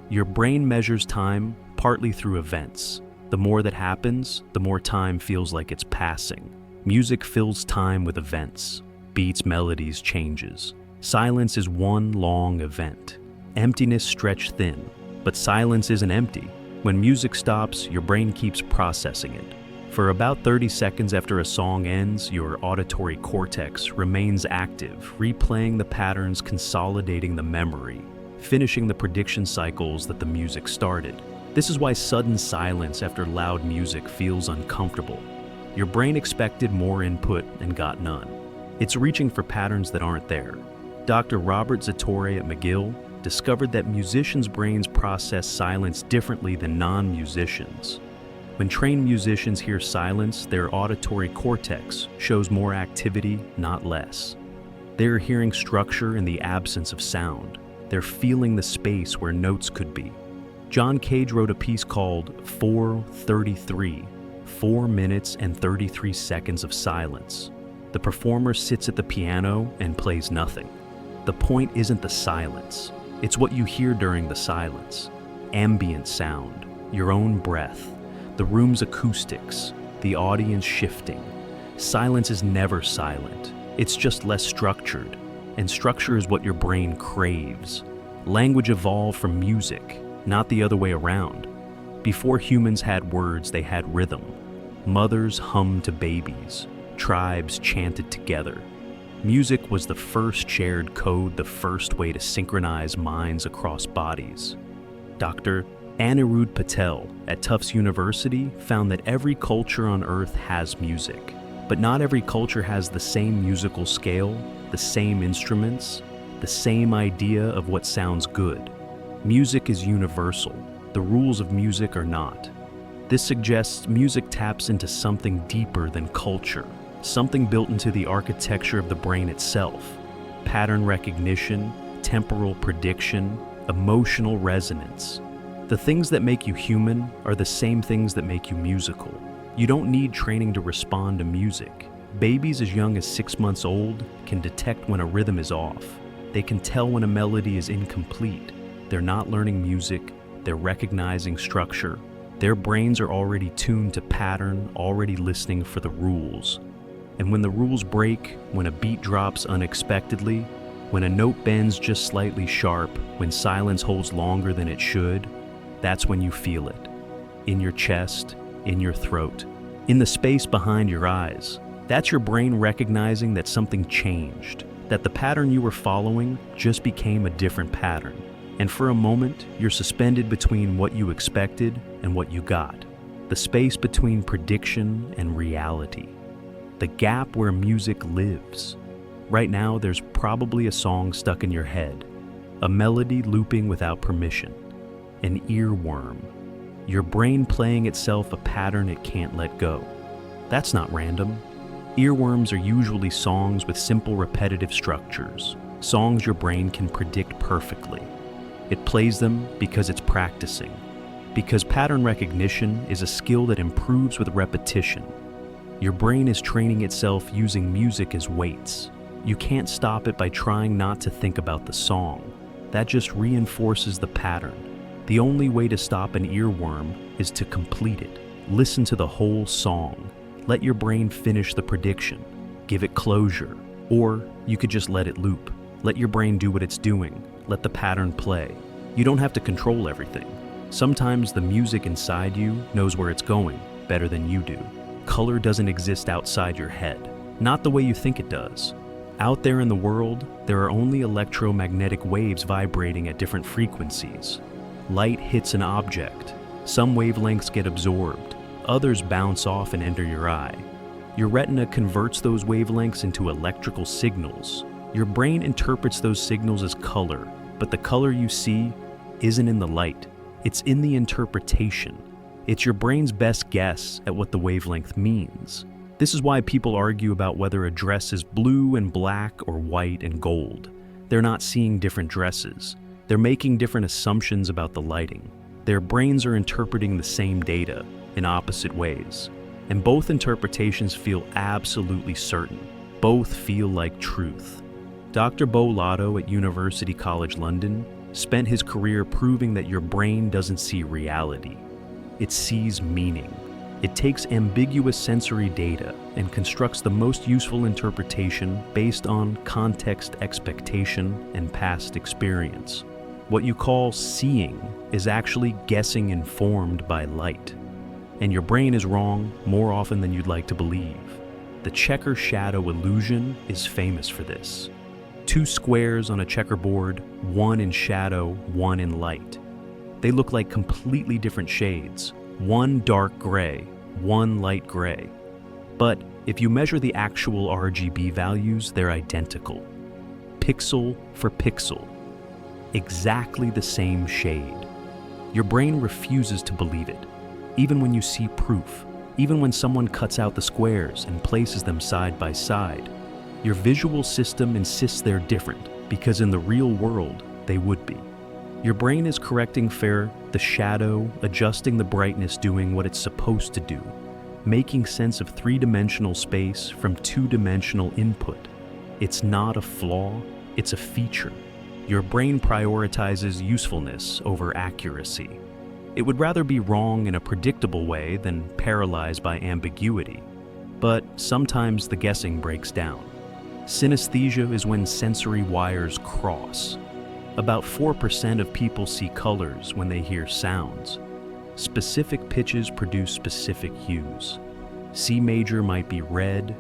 Your brain measures time partly through events. The more that happens, the more time feels like it's passing. Music fills time with events. Beats, melodies, changes. Silence is one long event. Emptiness stretched thin, but silence isn't empty. When music stops, your brain keeps processing it. For about 30 seconds after a song ends, your auditory cortex remains active, replaying the patterns, consolidating the memory, finishing the prediction cycles that the music started. This is why sudden silence after loud music feels uncomfortable. Your brain expected more input and got none. It's reaching for patterns that aren't there. Dr. Robert Zatorre at McGill discovered that musicians' brains process silence differently than non-musicians. When trained musicians hear silence, their auditory cortex shows more activity, not less. They're hearing structure in the absence of sound. They're feeling the space where notes could be. John Cage wrote a piece called 4:33, 4 minutes and 33 seconds of silence. The performer sits at the piano and plays nothing. The point isn't the silence. It's what you hear during the silence. Ambient sound, your own breath, the room's acoustics, the audience shifting. Silence is never silent. It's just less structured. And structure is what your brain craves. Language evolved from music, not the other way around. Before humans had words, they had rhythm. Mothers hummed to babies. Tribes chanted together. Music was the first shared code, the first way to synchronize minds across bodies. Dr. Anirudh Patel at Tufts University found that every culture on Earth has music, but not every culture has the same musical scale, the same instruments, the same idea of what sounds good. Music is universal. The rules of music are not. This suggests music taps into something deeper than culture, something built into the architecture of the brain itself. Pattern recognition, temporal prediction, emotional resonance. The things that make you human are the same things that make you musical. You don't need training to respond to music. Babies as young as 6 months old can detect when a rhythm is off. They can tell when a melody is incomplete. They're not learning music, they're recognizing structure. Their brains are already tuned to pattern, already listening for the rules. And when the rules break, when a beat drops unexpectedly, when a note bends just slightly sharp, when silence holds longer than it should, that's when you feel it. In your chest, in your throat, in the space behind your eyes. That's your brain recognizing that something changed, that the pattern you were following just became a different pattern. And for a moment, you're suspended between what you expected and what you got. The space between prediction and reality. The gap where music lives. Right now, there's probably a song stuck in your head. A melody looping without permission. An earworm. Your brain playing itself a pattern it can't let go. That's not random. Earworms are usually songs with simple repetitive structures. Songs your brain can predict perfectly. It plays them because it's practicing. Because pattern recognition is a skill that improves with repetition. Your brain is training itself using music as weights. You can't stop it by trying not to think about the song. That just reinforces the pattern. The only way to stop an earworm is to complete it. Listen to the whole song. Let your brain finish the prediction. Give it closure. Or you could just let it loop. Let your brain do what it's doing. Let the pattern play. You don't have to control everything. Sometimes the music inside you knows where it's going better than you do. Color doesn't exist outside your head, not the way you think it does. Out there in the world, there are only electromagnetic waves vibrating at different frequencies. Light hits an object. Some wavelengths get absorbed. Others bounce off and enter your eye. Your retina converts those wavelengths into electrical signals. Your brain interprets those signals as color, but the color you see isn't in the light. It's in the interpretation. It's your brain's best guess at what the wavelength means. This is why people argue about whether a dress is blue and black or white and gold. They're not seeing different dresses. They're making different assumptions about the lighting. Their brains are interpreting the same data in opposite ways. And both interpretations feel absolutely certain. Both feel like truth. Dr. Bo Lotto at University College London spent his career proving that your brain doesn't see reality. It sees meaning. It takes ambiguous sensory data and constructs the most useful interpretation based on context, expectation, and past experience. What you call seeing is actually guessing informed by light. And your brain is wrong more often than you'd like to believe. The checker shadow illusion is famous for this. 2 squares on a checkerboard, one in shadow, one in light. They look like completely different shades, one dark gray, one light gray. But if you measure the actual RGB values, they're identical. Pixel for pixel. Exactly the same shade. Your brain refuses to believe it, even when you see proof, even when someone cuts out the squares and places them side by side. Your visual system insists they're different because in the real world, they would be. Your brain is correcting the shadow, adjusting the brightness, doing what it's supposed to do, making sense of 3-dimensional space from 2-dimensional input. It's not a flaw, it's a feature. Your brain prioritizes usefulness over accuracy. It would rather be wrong in a predictable way than paralyzed by ambiguity. But sometimes the guessing breaks down. Synesthesia is when sensory wires cross. About 4% of people see colors when they hear sounds. Specific pitches produce specific hues. C major might be red,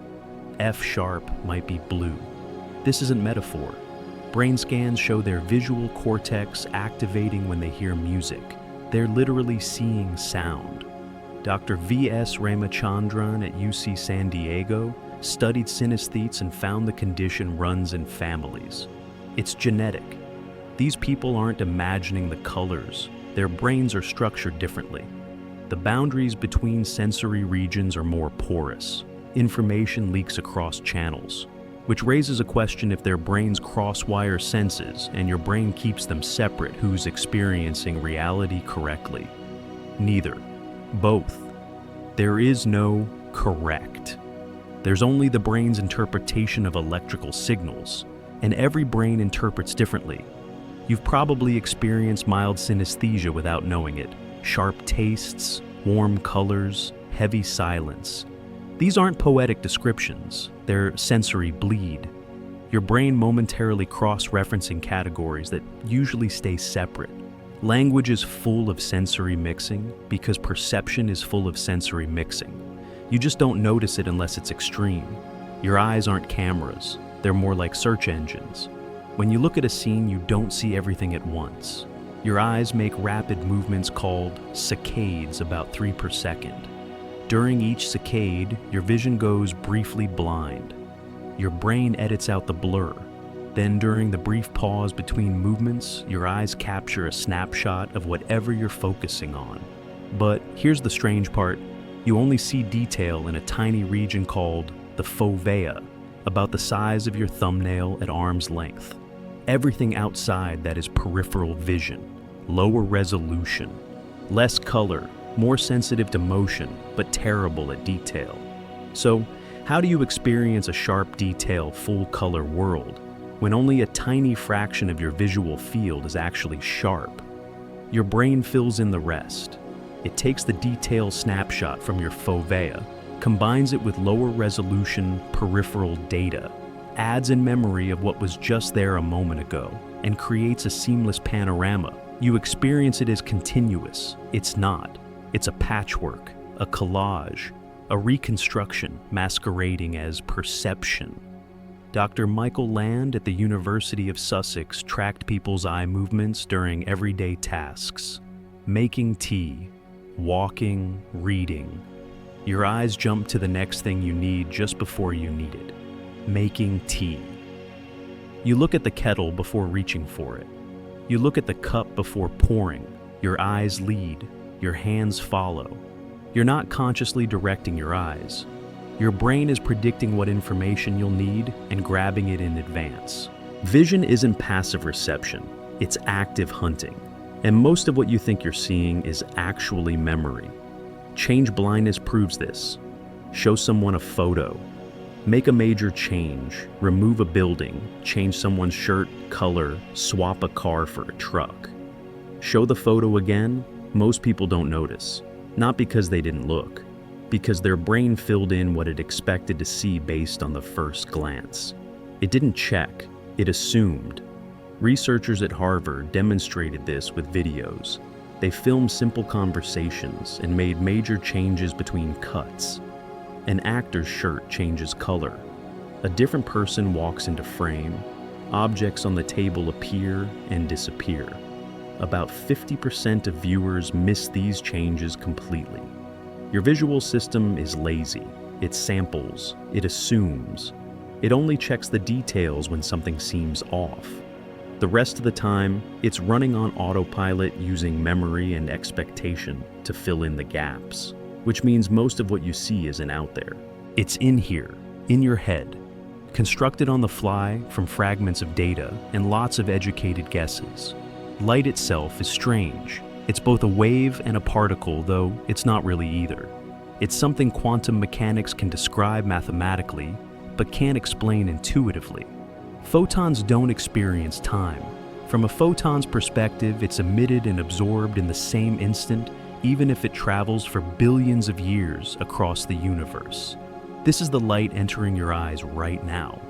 F sharp might be blue. This isn't metaphor. Brain scans show their visual cortex activating when they hear music. They're literally seeing sound. Dr. V.S. Ramachandran at UC San Diego studied synesthetes and found the condition runs in families. It's genetic. These people aren't imagining the colors. Their brains are structured differently. The boundaries between sensory regions are more porous. Information leaks across channels, which raises a question: if their brains cross-wire senses and your brain keeps them separate, who's experiencing reality correctly? Neither. Both. There is no correct. There's only the brain's interpretation of electrical signals, and every brain interprets differently. You've probably experienced mild synesthesia without knowing it. Sharp tastes, warm colors, heavy silence. These aren't poetic descriptions, they're sensory bleed. Your brain momentarily cross-referencing categories that usually stay separate. Language is full of sensory mixing because perception is full of sensory mixing. You just don't notice it unless it's extreme. Your eyes aren't cameras, they're more like search engines. When you look at a scene, you don't see everything at once. Your eyes make rapid movements called saccades, about 3 per second. During each saccade, your vision goes briefly blind. Your brain edits out the blur. Then during the brief pause between movements, your eyes capture a snapshot of whatever you're focusing on. But here's the strange part. You only see detail in a tiny region called the fovea, about the size of your thumbnail at arm's length. Everything outside that is peripheral vision, lower resolution, less color, more sensitive to motion, but terrible at detail. So, how do you experience a sharp detail, full-color world when only a tiny fraction of your visual field is actually sharp? Your brain fills in the rest. It takes the detailed snapshot from your fovea, combines it with lower resolution peripheral data, adds in memory of what was just there a moment ago, and creates a seamless panorama. You experience it as continuous. It's not. It's a patchwork, a collage, a reconstruction masquerading as perception. Dr. Michael Land at the University of Sussex tracked people's eye movements during everyday tasks. Making tea, walking, reading. Your eyes jump to the next thing you need just before you need it. Making tea. You look at the kettle before reaching for it. You look at the cup before pouring. Your eyes lead. Your hands follow. You're not consciously directing your eyes. Your brain is predicting what information you'll need and grabbing it in advance. Vision isn't passive reception, it's active hunting. And most of what you think you're seeing is actually memory. Change blindness proves this. Show someone a photo. Make a major change. Remove a building. Change someone's shirt, color, swap a car for a truck. Show the photo again, most people don't notice. Not because they didn't look, because their brain filled in what it expected to see based on the first glance. It didn't check, it assumed. Researchers at Harvard demonstrated this with videos. They filmed simple conversations and made major changes between cuts. An actor's shirt changes color. A different person walks into frame. Objects on the table appear and disappear. About 50% of viewers miss these changes completely. Your visual system is lazy. It samples. It assumes. It only checks the details when something seems off. The rest of the time, it's running on autopilot using memory and expectation to fill in the gaps, which means most of what you see isn't out there. It's in here, in your head, constructed on the fly from fragments of data and lots of educated guesses. Light itself is strange. It's both a wave and a particle, though it's not really either. It's something quantum mechanics can describe mathematically, but can't explain intuitively. Photons don't experience time. From a photon's perspective, it's emitted and absorbed in the same instant, even if it travels for billions of years across the universe. This is the light entering your eyes right now.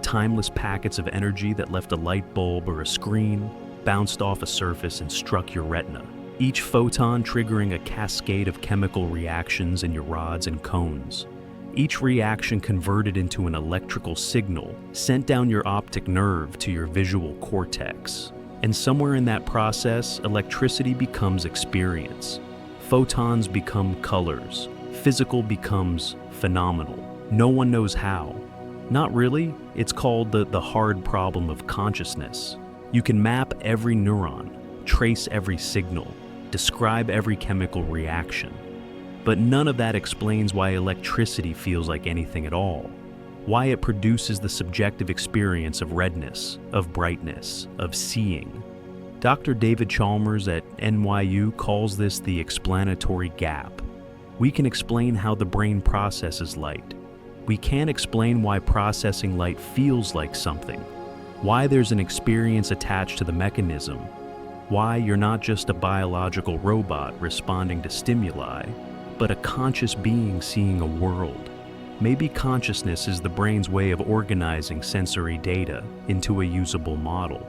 Timeless packets of energy that left a light bulb or a screen, bounced off a surface and struck your retina. Each photon triggering a cascade of chemical reactions in your rods and cones. Each reaction converted into an electrical signal sent down your optic nerve to your visual cortex. And somewhere in that process, electricity becomes experience. Photons become colors. Physical becomes phenomenal. No one knows how. Not really. It's called the hard problem of consciousness. You can map every neuron, trace every signal, describe every chemical reaction. But none of that explains why electricity feels like anything at all, why it produces the subjective experience of redness, of brightness, of seeing. Dr. David Chalmers at NYU calls this the explanatory gap. We can explain how the brain processes light. We can't explain why processing light feels like something, why there's an experience attached to the mechanism, why you're not just a biological robot responding to stimuli, but a conscious being seeing a world. Maybe consciousness is the brain's way of organizing sensory data into a usable model.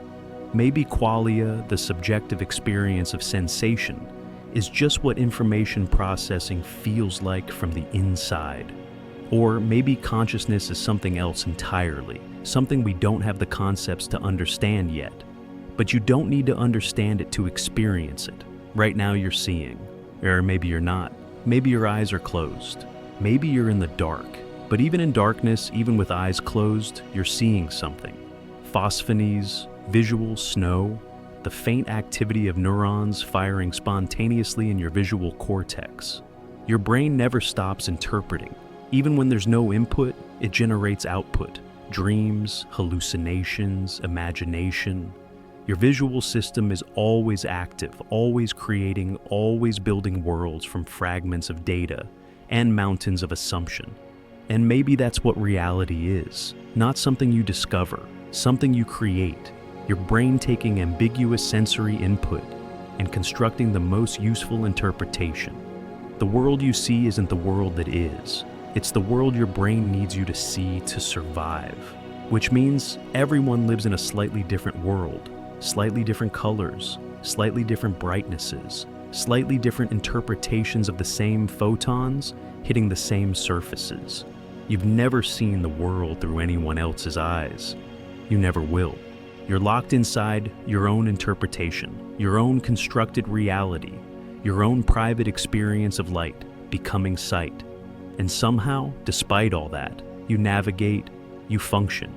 Maybe qualia, the subjective experience of sensation, is just what information processing feels like from the inside. Or maybe consciousness is something else entirely, something we don't have the concepts to understand yet. But you don't need to understand it to experience it. Right now you're seeing, or maybe you're not. Maybe your eyes are closed. Maybe you're in the dark. But even in darkness, even with eyes closed, you're seeing something. Phosphonies, visual snow, the faint activity of neurons firing spontaneously in your visual cortex. Your brain never stops interpreting. Even when there's no input, it generates output. Dreams, hallucinations, imagination. Your visual system is always active, always creating, always building worlds from fragments of data and mountains of assumption. And maybe that's what reality is. Not something you discover, something you create. Your brain taking ambiguous sensory input, and constructing the most useful interpretation. The world you see isn't the world that is. It's the world your brain needs you to see to survive. Which means everyone lives in a slightly different world, slightly different colors, slightly different brightnesses, slightly different interpretations of the same photons hitting the same surfaces. You've never seen the world through anyone else's eyes. You never will. You're locked inside your own interpretation, your own constructed reality, your own private experience of light becoming sight. And somehow, despite all that, you navigate, you function.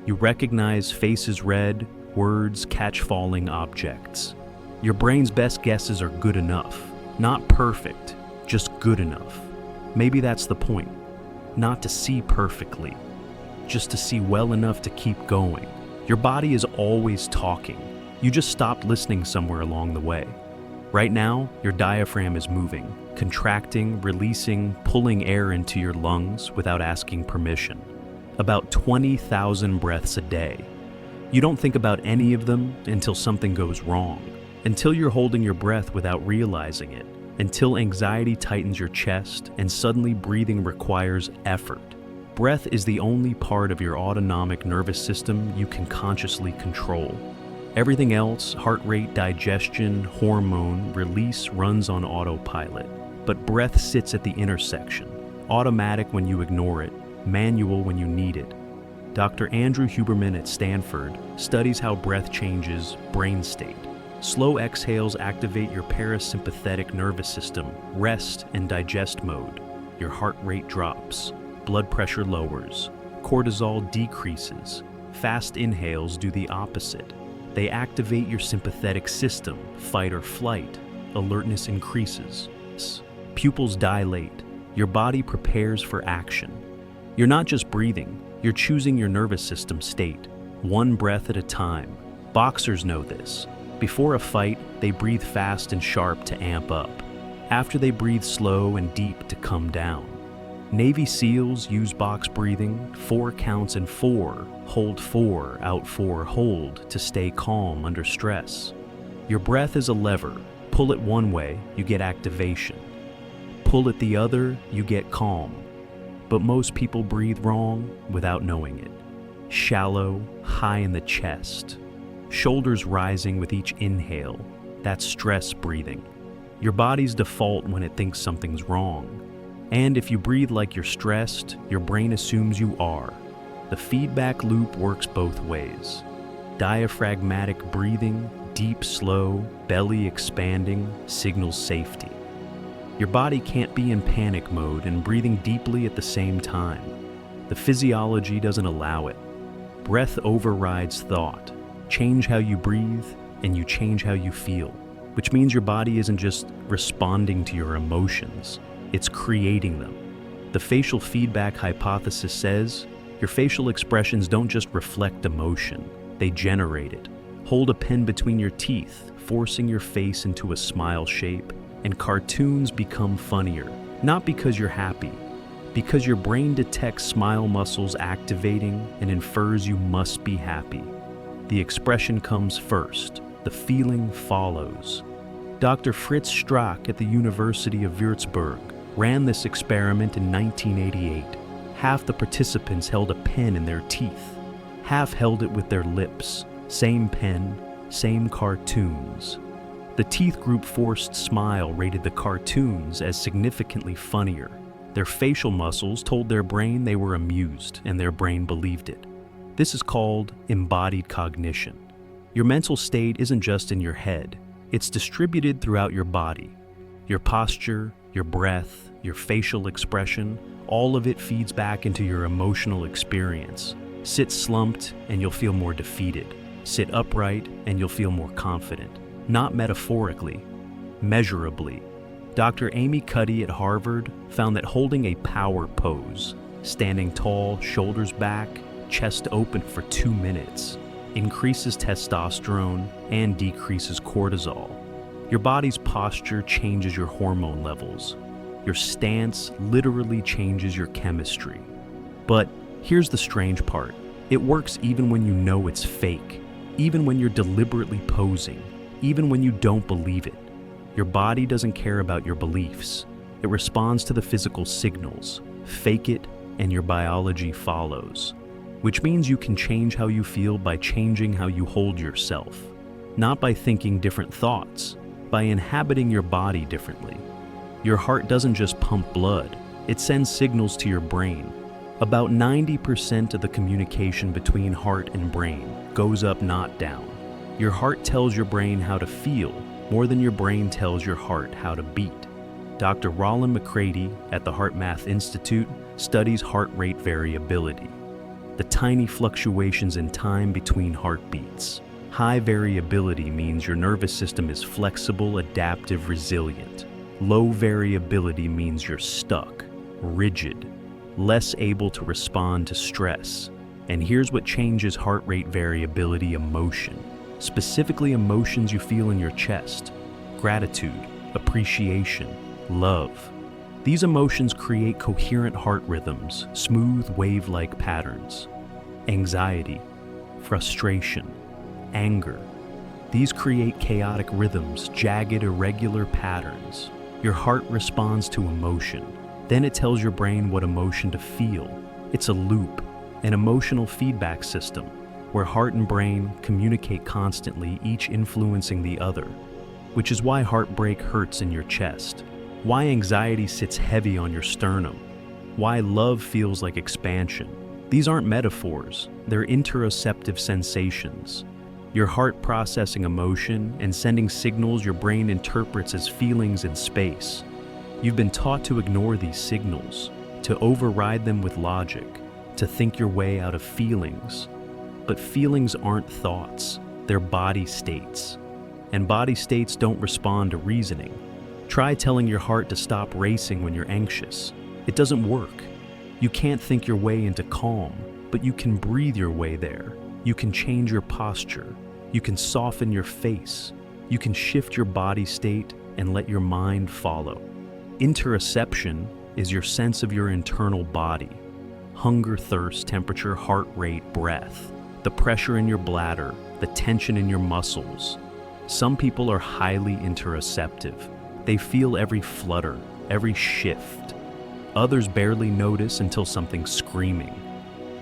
You recognize faces read, words catch falling objects. Your brain's best guesses are good enough. Not perfect, just good enough. Maybe that's the point. Not to see perfectly, just to see well enough to keep going. Your body is always talking. You just stopped listening somewhere along the way. Right now, your diaphragm is moving, contracting, releasing, pulling air into your lungs without asking permission. About 20,000 breaths a day. You don't think about any of them until something goes wrong, until you're holding your breath without realizing it, until anxiety tightens your chest and suddenly breathing requires effort. Breath is the only part of your autonomic nervous system you can consciously control. Everything else, heart rate, digestion, hormone, release, runs on autopilot. But breath sits at the intersection, automatic when you ignore it, manual when you need it. Dr. Andrew Huberman at Stanford studies how breath changes brain state. Slow exhales activate your parasympathetic nervous system, rest and digest mode. Your heart rate drops, blood pressure lowers, cortisol decreases. Fast inhales do the opposite. They activate your sympathetic system, fight or flight. Alertness increases. Pupils dilate. Your body prepares for action. You're not just breathing, you're choosing your nervous system state, one breath at a time. Boxers know this. Before a fight, they breathe fast and sharp to amp up. After, they breathe slow and deep to come down. Navy SEALs use box breathing, 4 counts and 4, hold 4, out 4, hold, to stay calm under stress. Your breath is a lever. Pull it one way, you get activation. Pull it the other, you get calm. But most people breathe wrong without knowing it. Shallow, high in the chest. Shoulders rising with each inhale. That's stress breathing. Your body's default when it thinks something's wrong. And if you breathe like you're stressed, your brain assumes you are. The feedback loop works both ways. Diaphragmatic breathing, deep, slow, belly expanding, signals safety. Your body can't be in panic mode and breathing deeply at the same time. The physiology doesn't allow it. Breath overrides thought. Change how you breathe, and you change how you feel, which means your body isn't just responding to your emotions. It's creating them. The facial feedback hypothesis says your facial expressions don't just reflect emotion, they generate it. Hold a pen between your teeth, forcing your face into a smile shape, and cartoons become funnier. Not because you're happy, because your brain detects smile muscles activating and infers you must be happy. The expression comes first, the feeling follows. Dr. Fritz Strack at the University of Würzburg ran this experiment in 1988. Half the participants held a pen in their teeth. Half held it with their lips. Same pen, same cartoons. The teeth group forced smile rated the cartoons as significantly funnier. Their facial muscles told their brain they were amused, and their brain believed it. This is called embodied cognition. Your mental state isn't just in your head. It's distributed throughout your body. Your posture, your breath, your facial expression, all of it feeds back into your emotional experience. Sit slumped and you'll feel more defeated. Sit upright and you'll feel more confident. Not metaphorically, measurably. Dr. Amy Cuddy at Harvard found that holding a power pose, standing tall, shoulders back, chest open for 2 minutes, increases testosterone and decreases cortisol. Your body's posture changes your hormone levels. Your stance literally changes your chemistry. But here's the strange part. It works even when you know it's fake, even when you're deliberately posing. even when you don't believe it. Your body doesn't care about your beliefs. It responds to the physical signals. Fake it, and your biology follows. Which means you can change how you feel by changing how you hold yourself. Not by thinking different thoughts, by inhabiting your body differently. Your heart doesn't just pump blood, it sends signals to your brain. About 90% of the communication between heart and brain goes up, not down. Your heart tells your brain how to feel more than your brain tells your heart how to beat. Dr. Rollin McCraty at the HeartMath Institute studies heart rate variability, the tiny fluctuations in time between heartbeats. High variability means your nervous system is flexible, adaptive, resilient. Low variability means you're stuck, rigid, less able to respond to stress. And here's what changes heart rate variability: emotion. Specifically emotions you feel in your chest: gratitude, appreciation, love. These emotions create coherent heart rhythms, smooth wave-like patterns. Anxiety, frustration, anger. These create chaotic rhythms, jagged, irregular patterns. Your heart responds to emotion. Then it tells your brain what emotion to feel. It's a loop, an emotional feedback system, where heart and brain communicate constantly, each influencing the other. Which is why heartbreak hurts in your chest, why anxiety sits heavy on your sternum, why love feels like expansion. These aren't metaphors, they're interoceptive sensations. Your heart processing emotion and sending signals your brain interprets as feelings in space. You've been taught to ignore these signals, to override them with logic, to think your way out of feelings. But feelings aren't thoughts, they're body states. And body states don't respond to reasoning. Try telling your heart to stop racing when you're anxious. It doesn't work. You can't think your way into calm, but you can breathe your way there. You can change your posture. You can soften your face. You can shift your body state and let your mind follow. Interoception is your sense of your internal body. Hunger, thirst, temperature, heart rate, breath, the pressure in your bladder, the tension in your muscles. Some people are highly interoceptive. They feel every flutter, every shift. Others barely notice until something's screaming.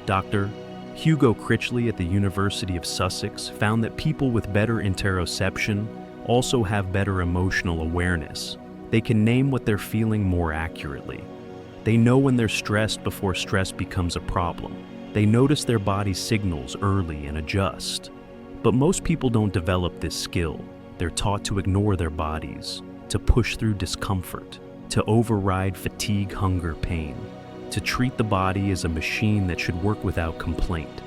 Dr. Hugo Critchley at the University of Sussex found that people with better interoception also have better emotional awareness. They can name what they're feeling more accurately. They know when they're stressed before stress becomes a problem. They notice their body's signals early and adjust. But most people don't develop this skill. They're taught to ignore their bodies, to push through discomfort, to override fatigue, hunger, pain, to treat the body as a machine that should work without complaint.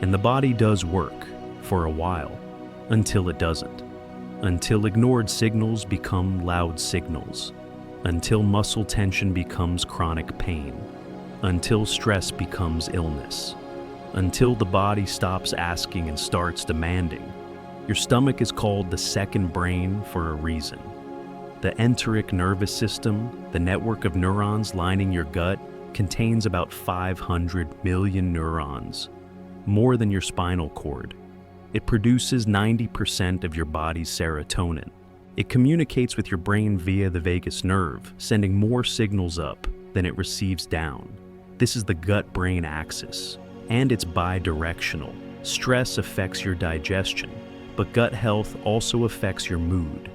And the body does work, for a while, until it doesn't. Until ignored signals become loud signals. Until muscle tension becomes chronic pain. Until stress becomes illness. Until the body stops asking and starts demanding. Your stomach is called the second brain for a reason. The enteric nervous system, the network of neurons lining your gut, contains about 500 million neurons, more than your spinal cord. It produces 90% of your body's serotonin. It communicates with your brain via the vagus nerve, sending more signals up than it receives down. This is the gut-brain axis, and it's bidirectional. Stress affects your digestion, but gut health also affects your mood.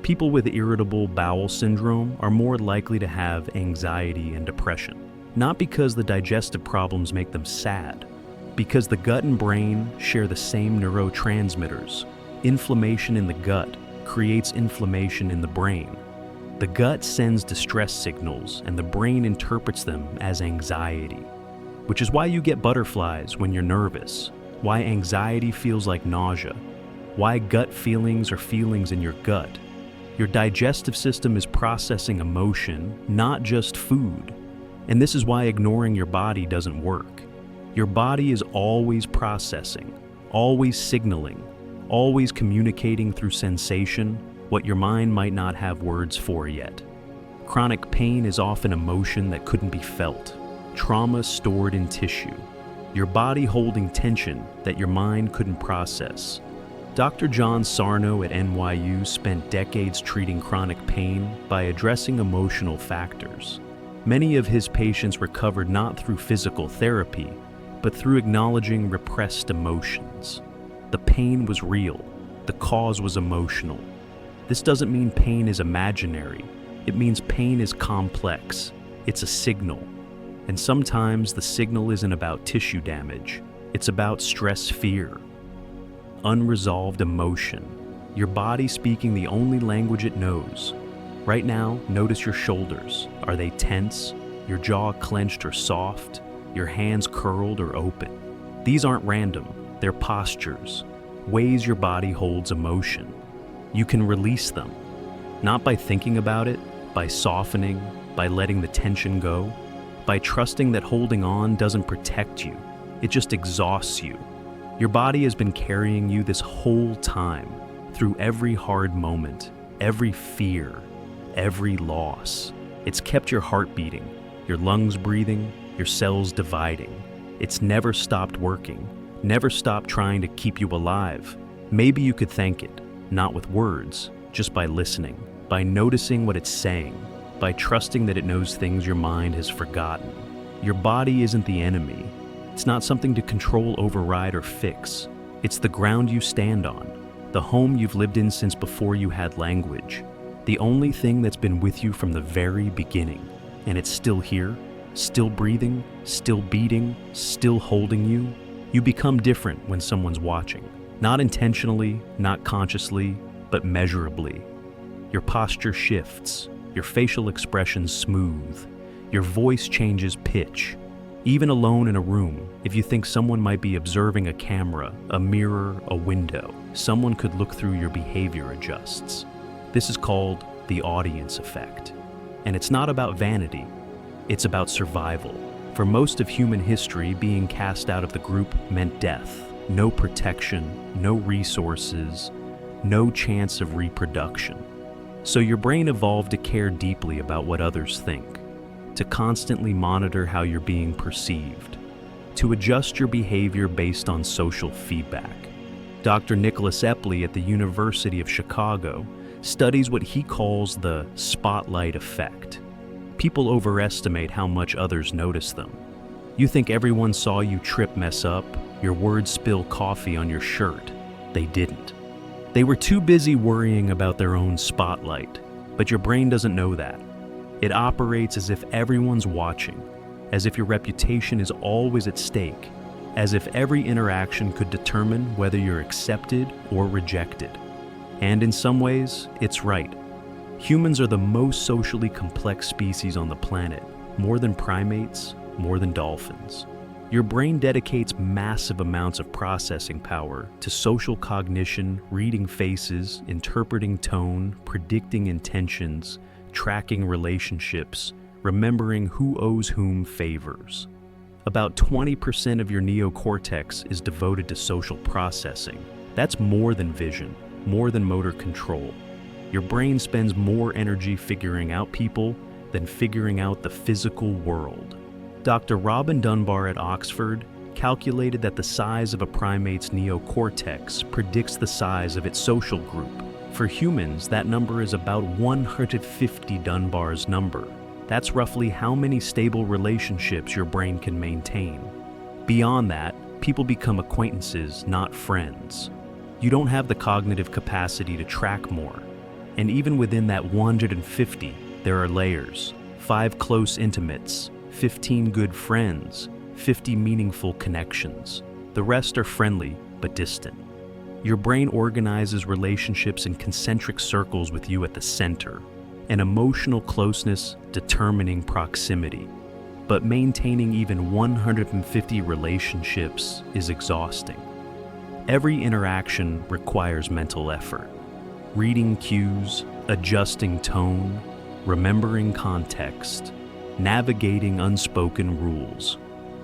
People with irritable bowel syndrome are more likely to have anxiety and depression, not because the digestive problems make them sad, because the gut and brain share the same neurotransmitters. Inflammation in the gut creates inflammation in the brain. The gut sends distress signals, and the brain interprets them as anxiety, which is why you get butterflies when you're nervous, why anxiety feels like nausea, why gut feelings are feelings in your gut. Your digestive system is processing emotion, not just food. And this is why ignoring your body doesn't work. Your body is always processing, always signaling, always communicating through sensation what your mind might not have words for yet. Chronic pain is often emotion that couldn't be felt, trauma stored in tissue, your body holding tension that your mind couldn't process. Dr. John Sarno at NYU spent decades treating chronic pain by addressing emotional factors. Many of his patients recovered not through physical therapy, but through acknowledging repressed emotions. The pain was real. The cause was emotional. This doesn't mean pain is imaginary. It means pain is complex. It's a signal. And sometimes the signal isn't about tissue damage. It's about stress, fear, unresolved emotion. Your body speaking the only language it knows. Right now, notice your shoulders. Are they tense? Your jaw clenched or soft? Your hands curled or open? These aren't random. They're postures, ways your body holds emotion. You can release them, not by thinking about it, by softening, by letting the tension go, by trusting that holding on doesn't protect you. It just exhausts you. Your body has been carrying you this whole time, through every hard moment, every fear, every loss. It's kept your heart beating, your lungs breathing, your cells dividing. It's never stopped working, never stopped trying to keep you alive. Maybe you could thank it, not with words, just by listening, by noticing what it's saying, by trusting that it knows things your mind has forgotten. Your body isn't the enemy. It's not something to control, override, or fix. It's the ground you stand on, the home you've lived in since before you had language, the only thing that's been with you from the very beginning. And it's still here, still breathing, still beating, still holding you. You become different when someone's watching. Not intentionally, not consciously, but measurably. Your posture shifts, your facial expressions smooth, your voice changes pitch. Even alone in a room, if you think someone might be observing a camera, a mirror, a window, someone could look through your behavior adjusts. This is called the audience effect. And it's not about vanity, it's about survival. For most of human history, being cast out of the group meant death. No protection, no resources, no chance of reproduction. So your brain evolved to care deeply about what others think, to constantly monitor how you're being perceived, to adjust your behavior based on social feedback. Dr. Nicholas Epley at the University of Chicago studies what he calls the spotlight effect. People overestimate how much others notice them. You think everyone saw you trip, mess up, your words spill coffee on your shirt. They didn't. They were too busy worrying about their own spotlight, but your brain doesn't know that. It operates as if everyone's watching, as if your reputation is always at stake, as if every interaction could determine whether you're accepted or rejected. And in some ways, it's right. Humans are the most socially complex species on the planet, more than primates, more than dolphins. Your brain dedicates massive amounts of processing power to social cognition, reading faces, interpreting tone, predicting intentions, tracking relationships, remembering who owes whom favors. About 20% of your neocortex is devoted to social processing. That's more than vision, more than motor control. Your brain spends more energy figuring out people than figuring out the physical world. Dr. Robin Dunbar at Oxford calculated that the size of a primate's neocortex predicts the size of its social group. For humans, that number is about 150 Dunbar's number. That's roughly how many stable relationships your brain can maintain. Beyond that, people become acquaintances, not friends. You don't have the cognitive capacity to track more. And even within that 150, there are layers. 5 close intimates, 15 good friends, 50 meaningful connections. The rest are friendly, but distant. Your brain organizes relationships in concentric circles with you at the center, an emotional closeness determining proximity. But maintaining even 150 relationships is exhausting. Every interaction requires mental effort. Reading cues, adjusting tone, remembering context, navigating unspoken rules.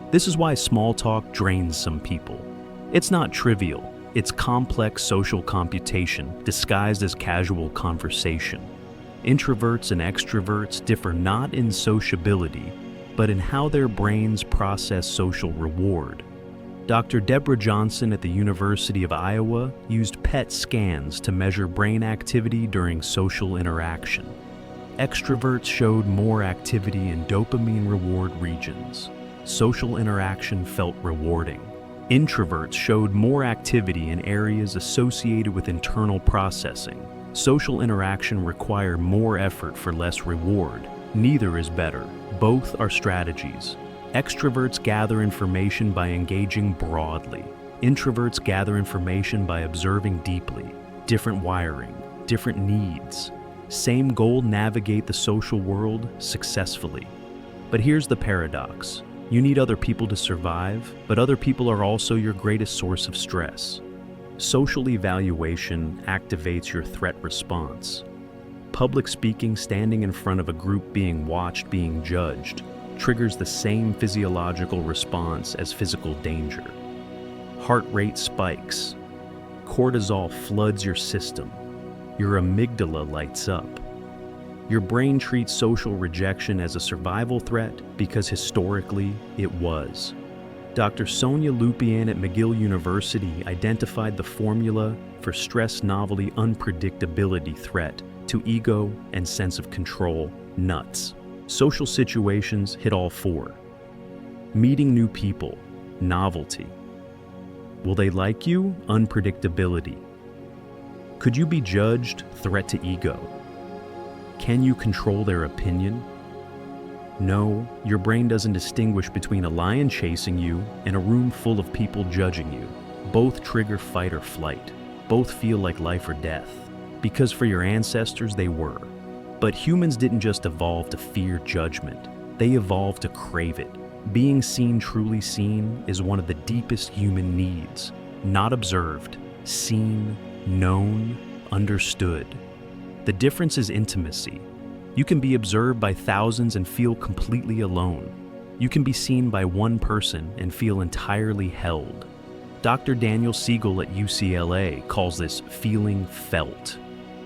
This is why small talk drains some people. It's not trivial. It's complex social computation disguised as casual conversation. Introverts and extroverts differ not in sociability, but in how their brains process social reward. Dr. Deborah Johnson at the University of Iowa used PET scans to measure brain activity during social interaction. Extroverts showed more activity in dopamine reward regions. Social interaction felt rewarding. Introverts showed more activity in areas associated with internal processing. Social interaction requires more effort for less reward. Neither is better. Both are strategies. Extroverts gather information by engaging broadly. Introverts gather information by observing deeply. Different wiring, different needs. Same goal: navigate the social world successfully. But here's the paradox. You need other people to survive, but other people are also your greatest source of stress. Social evaluation activates your threat response. Public speaking, standing in front of a group, being watched, being judged, triggers the same physiological response as physical danger. Heart rate spikes. Cortisol floods your system. Your amygdala lights up. Your brain treats social rejection as a survival threat because historically it was. Dr. Sonia Lupien at McGill University identified the formula for stress, novelty, unpredictability threat to ego and sense of control: nuts. Social situations hit all four. Meeting new people: novelty. Will they like you? Unpredictability. Could you be judged? Threat to ego. Can you control their opinion? No, your brain doesn't distinguish between a lion chasing you and a room full of people judging you. Both trigger fight or flight. Both feel like life or death. Because for your ancestors, they were. But humans didn't just evolve to fear judgment. They evolved to crave it. Being seen, truly seen, is one of the deepest human needs. Not observed, seen, known, understood. The difference is intimacy. You can be observed by thousands and feel completely alone. You can be seen by one person and feel entirely held. Dr. Daniel Siegel at UCLA calls this feeling felt.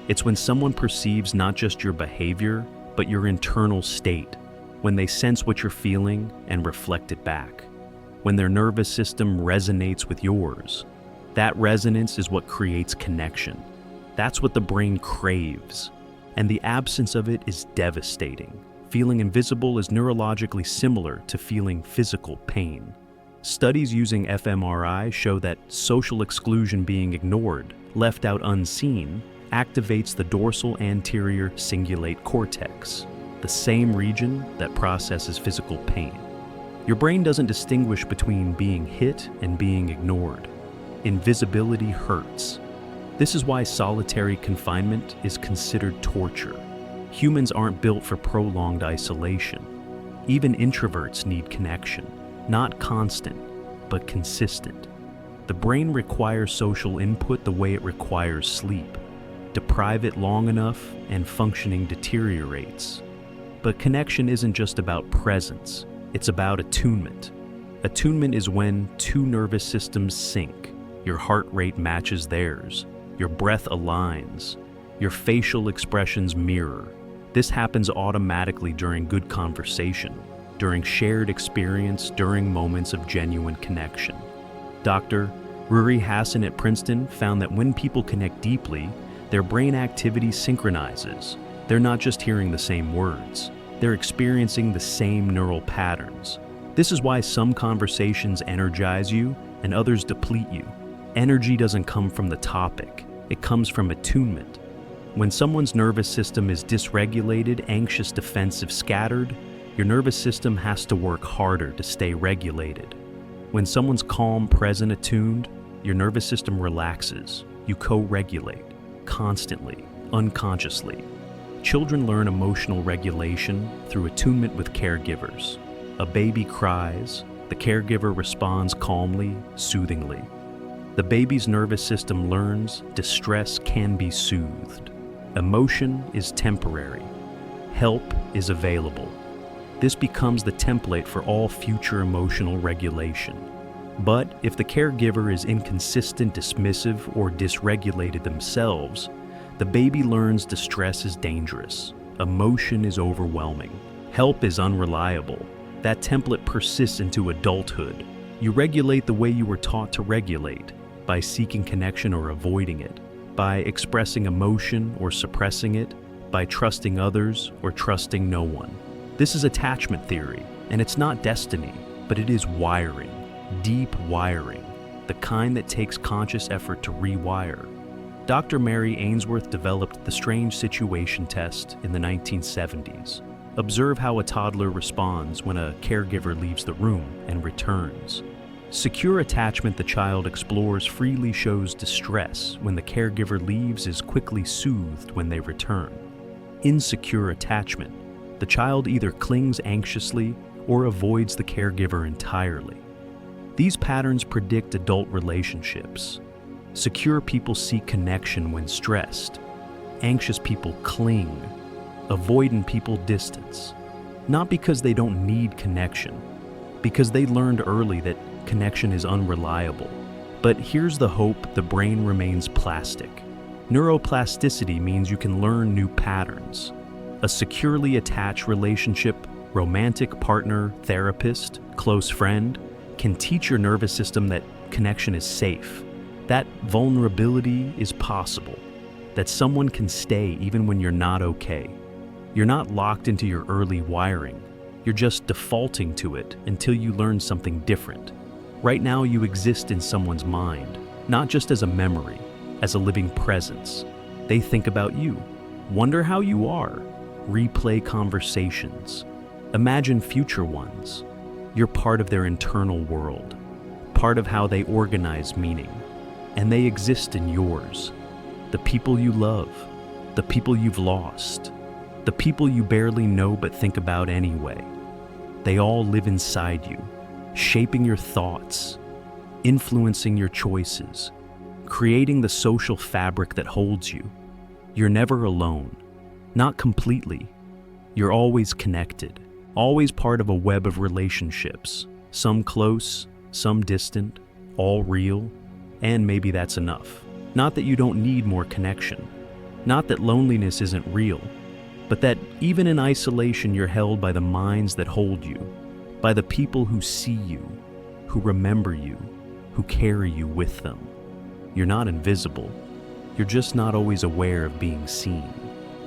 It's when someone perceives not just your behavior, but your internal state. When they sense what you're feeling and reflect it back. When their nervous system resonates with yours. That resonance is what creates connection. That's what the brain craves. And the absence of it is devastating. Feeling invisible is neurologically similar to feeling physical pain. Studies using fMRI show that social exclusion, being ignored, left out unseen, activates the dorsal anterior cingulate cortex, the same region that processes physical pain. Your brain doesn't distinguish between being hit and being ignored. Invisibility hurts. This is why solitary confinement is considered torture. Humans aren't built for prolonged isolation. Even introverts need connection, not constant, but consistent. The brain requires social input the way it requires sleep. Deprive it long enough and functioning deteriorates. But connection isn't just about presence, it's about attunement. Attunement is when two nervous systems sync. Your heart rate matches theirs. Your breath aligns. Your facial expressions mirror. This happens automatically during good conversation, during shared experience, during moments of genuine connection. Dr. Ruri Hassan at Princeton found that when people connect deeply, their brain activity synchronizes. They're not just hearing the same words, they're experiencing the same neural patterns. This is why some conversations energize you and others deplete you. Energy doesn't come from the topic, it comes from attunement. When someone's nervous system is dysregulated, anxious, defensive, scattered, your nervous system has to work harder to stay regulated. When someone's calm, present, attuned, your nervous system relaxes. You co-regulate, constantly, unconsciously. Children learn emotional regulation through attunement with caregivers. A baby cries, the caregiver responds calmly, soothingly. The baby's nervous system learns distress can be soothed. Emotion is temporary. Help is available. This becomes the template for all future emotional regulation. But if the caregiver is inconsistent, dismissive, or dysregulated themselves, the baby learns distress is dangerous. Emotion is overwhelming. Help is unreliable. That template persists into adulthood. You regulate the way you were taught to regulate, by seeking connection or avoiding it, by expressing emotion or suppressing it, by trusting others or trusting no one. This is attachment theory, and it's not destiny, but it is wiring, deep wiring, the kind that takes conscious effort to rewire. Dr. Mary Ainsworth developed the strange situation test in the 1970s. Observe how a toddler responds when a caregiver leaves the room and returns. Secure attachment the child explores freely shows distress when the caregiver leaves is quickly soothed when they return. Insecure attachment, the child either clings anxiously or avoids the caregiver entirely. These patterns predict adult relationships. Secure people seek connection when stressed. Anxious people cling. Avoidant people distance. Not because they don't need connection, because they learned early that connection is unreliable. But here's the hope: the brain remains plastic. Neuroplasticity means you can learn new patterns. A securely attached relationship, romantic partner, therapist, close friend, can teach your nervous system that connection is safe, that vulnerability is possible, that someone can stay even when you're not okay. You're not locked into your early wiring. You're just defaulting to it until you learn something different. Right now you exist in someone's mind, not just as a memory, as a living presence. They think about you, wonder how you are, replay conversations, imagine future ones. You're part of their internal world, part of how they organize meaning, and they exist in yours. The people you love, the people you've lost, the people you barely know but think about anyway. They all live inside you, shaping your thoughts, influencing your choices, creating the social fabric that holds you. You're never alone, not completely. You're always connected, always part of a web of relationships, some close, some distant, all real, and maybe that's enough. Not that you don't need more connection, not that loneliness isn't real, but that even in isolation you're held by the minds that hold you, by the people who see you, who remember you, who carry you with them. You're not invisible, you're just not always aware of being seen.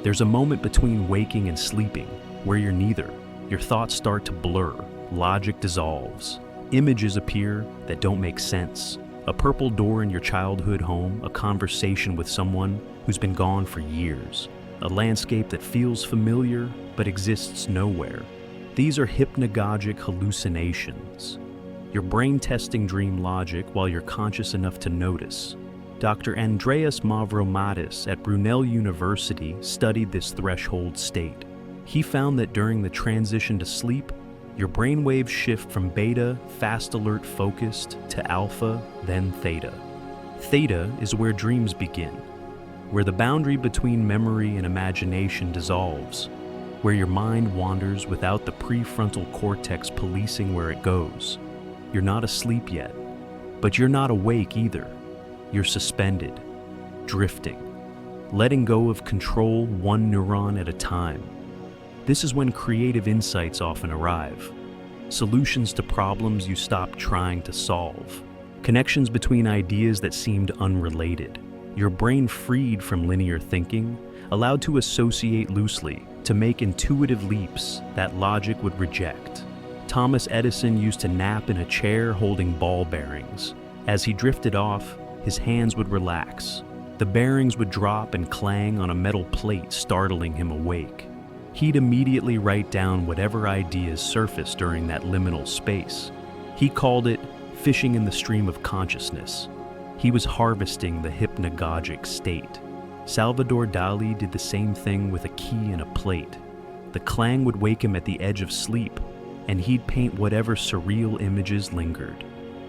There's a moment between waking and sleeping where you're neither. Your thoughts start to blur, logic dissolves, images appear that don't make sense. A purple door in your childhood home, a conversation with someone who's been gone for years, a landscape that feels familiar but exists nowhere. These are hypnagogic hallucinations. Your brain testing dream logic while you're conscious enough to notice. Dr. Andreas Mavromatis at Brunel University studied this threshold state. He found that during the transition to sleep, your brainwaves shift from beta, fast alert focused, to alpha, then theta. Theta is where dreams begin, where the boundary between memory and imagination dissolves, where your mind wanders without the prefrontal cortex policing where it goes. You're not asleep yet, but you're not awake either. You're suspended, drifting, letting go of control one neuron at a time. This is when creative insights often arrive. Solutions to problems you stopped trying to solve. Connections between ideas that seemed unrelated. Your brain freed from linear thinking, allowed to associate loosely, to make intuitive leaps that logic would reject. Thomas Edison used to nap in a chair holding ball bearings. As he drifted off, his hands would relax. The bearings would drop and clang on a metal plate, startling him awake. He'd immediately write down whatever ideas surfaced during that liminal space. He called it fishing in the stream of consciousness. He was harvesting the hypnagogic state. Salvador Dali did the same thing with a key and a plate. The clang would wake him at the edge of sleep, and he'd paint whatever surreal images lingered.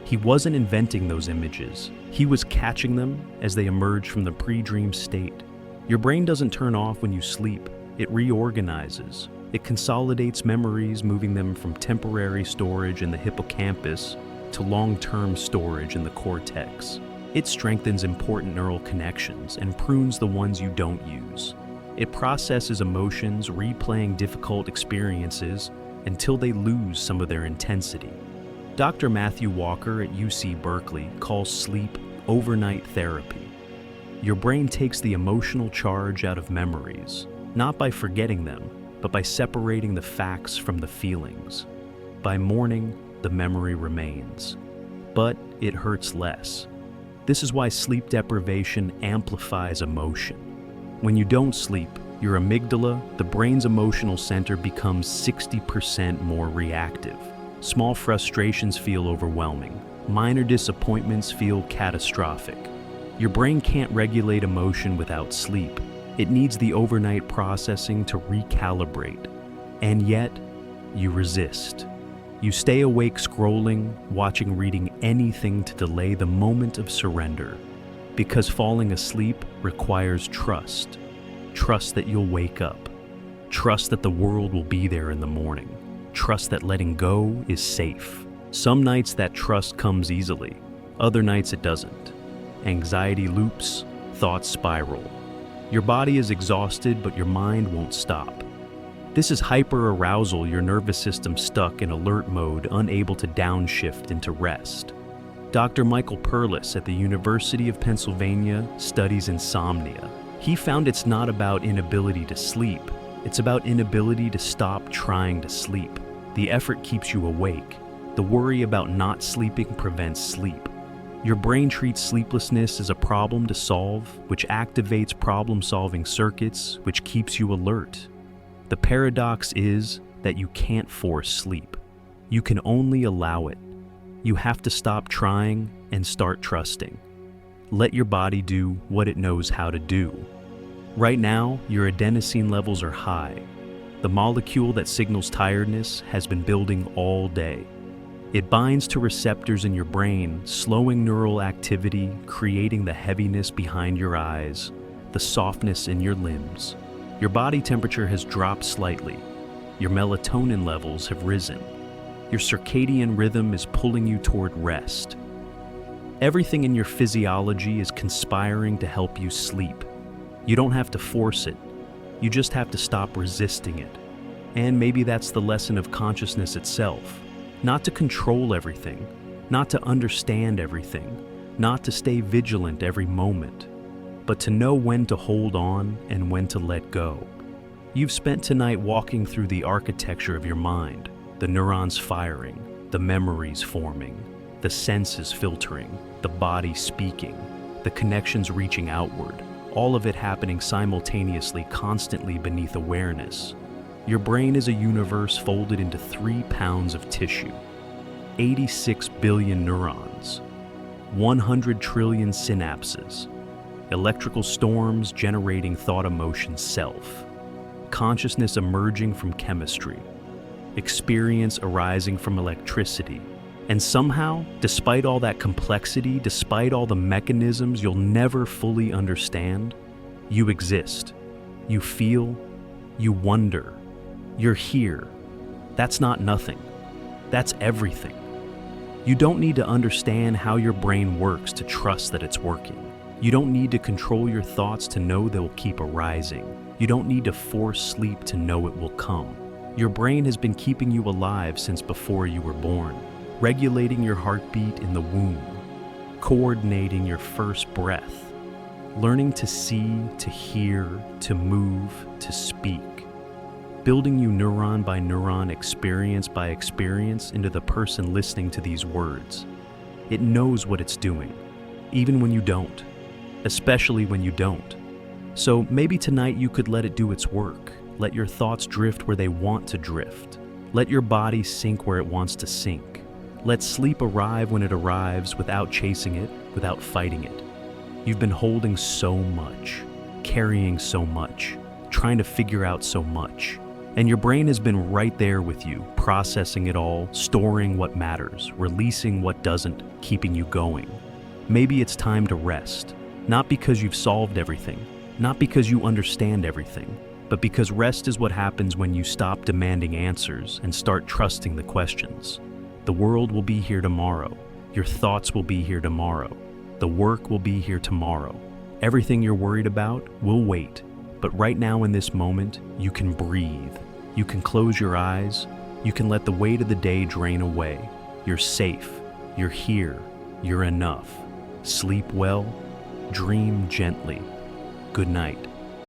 He wasn't inventing those images. He was catching them as they emerged from the pre-dream state. Your brain doesn't turn off when you sleep. It reorganizes. It consolidates memories, moving them from temporary storage in the hippocampus to long-term storage in the cortex. It strengthens important neural connections and prunes the ones you don't use. It processes emotions, replaying difficult experiences until they lose some of their intensity. Dr. Matthew Walker at UC Berkeley calls sleep overnight therapy. Your brain takes the emotional charge out of memories, not by forgetting them, but by separating the facts from the feelings. By morning, the memory remains, but it hurts less. This is why sleep deprivation amplifies emotion. When you don't sleep, your amygdala, the brain's emotional center, becomes 60% more reactive. Small frustrations feel overwhelming. Minor disappointments feel catastrophic. Your brain can't regulate emotion without sleep. It needs the overnight processing to recalibrate. And yet, you resist. You stay awake scrolling, watching, reading, anything to delay the moment of surrender. Because falling asleep requires trust. Trust that you'll wake up. Trust that the world will be there in the morning. Trust that letting go is safe. Some nights that trust comes easily. Other nights it doesn't. Anxiety loops, thoughts spiral. Your body is exhausted, but your mind won't stop. This is hyperarousal, your nervous system stuck in alert mode, unable to downshift into rest. Dr. Michael Perlis at the University of Pennsylvania studies insomnia. He found it's not about inability to sleep, it's about inability to stop trying to sleep. The effort keeps you awake. The worry about not sleeping prevents sleep. Your brain treats sleeplessness as a problem to solve, which activates problem-solving circuits, which keeps you alert. The paradox is that you can't force sleep. You can only allow it. You have to stop trying and start trusting. Let your body do what it knows how to do. Right now, your adenosine levels are high. The molecule that signals tiredness has been building all day. It binds to receptors in your brain, slowing neural activity, creating the heaviness behind your eyes, the softness in your limbs. Your body temperature has dropped slightly. Your melatonin levels have risen. Your circadian rhythm is pulling you toward rest. Everything in your physiology is conspiring to help you sleep. You don't have to force it. You just have to stop resisting it. And maybe that's the lesson of consciousness itself. Not to control everything, not to understand everything, not to stay vigilant every moment, but to know when to hold on and when to let go. You've spent tonight walking through the architecture of your mind, the neurons firing, the memories forming, the senses filtering, the body speaking, the connections reaching outward, all of it happening simultaneously, constantly beneath awareness. Your brain is a universe folded into 3 pounds of tissue, 86 billion neurons, 100 trillion synapses, electrical storms generating thought, emotion, self, consciousness emerging from chemistry, experience arising from electricity. And somehow, despite all that complexity, despite all the mechanisms you'll never fully understand, you exist. You feel, you wonder, you're here. That's not nothing. That's everything. You don't need to understand how your brain works to trust that it's working. You don't need to control your thoughts to know they'll keep arising. You don't need to force sleep to know it will come. Your brain has been keeping you alive since before you were born, regulating your heartbeat in the womb, coordinating your first breath, learning to see, to hear, to move, to speak, building you neuron by neuron, experience by experience into the person listening to these words. It knows what it's doing, even when you don't, especially when you don't. So maybe tonight you could let it do its work. Let your thoughts drift where they want to drift. Let your body sink where it wants to sink. Let sleep arrive when it arrives, without chasing it, without fighting it. You've been holding so much, carrying so much, trying to figure out so much. And your brain has been right there with you, processing it all, storing what matters, releasing what doesn't, keeping you going. Maybe it's time to rest, not because you've solved everything, not because you understand everything, but because rest is what happens when you stop demanding answers and start trusting the questions. The world will be here tomorrow. Your thoughts will be here tomorrow. The work will be here tomorrow. Everything you're worried about will wait. But right now in this moment, you can breathe. You can close your eyes. You can let the weight of the day drain away. You're safe. You're here. You're enough. Sleep well. Dream gently. Good night.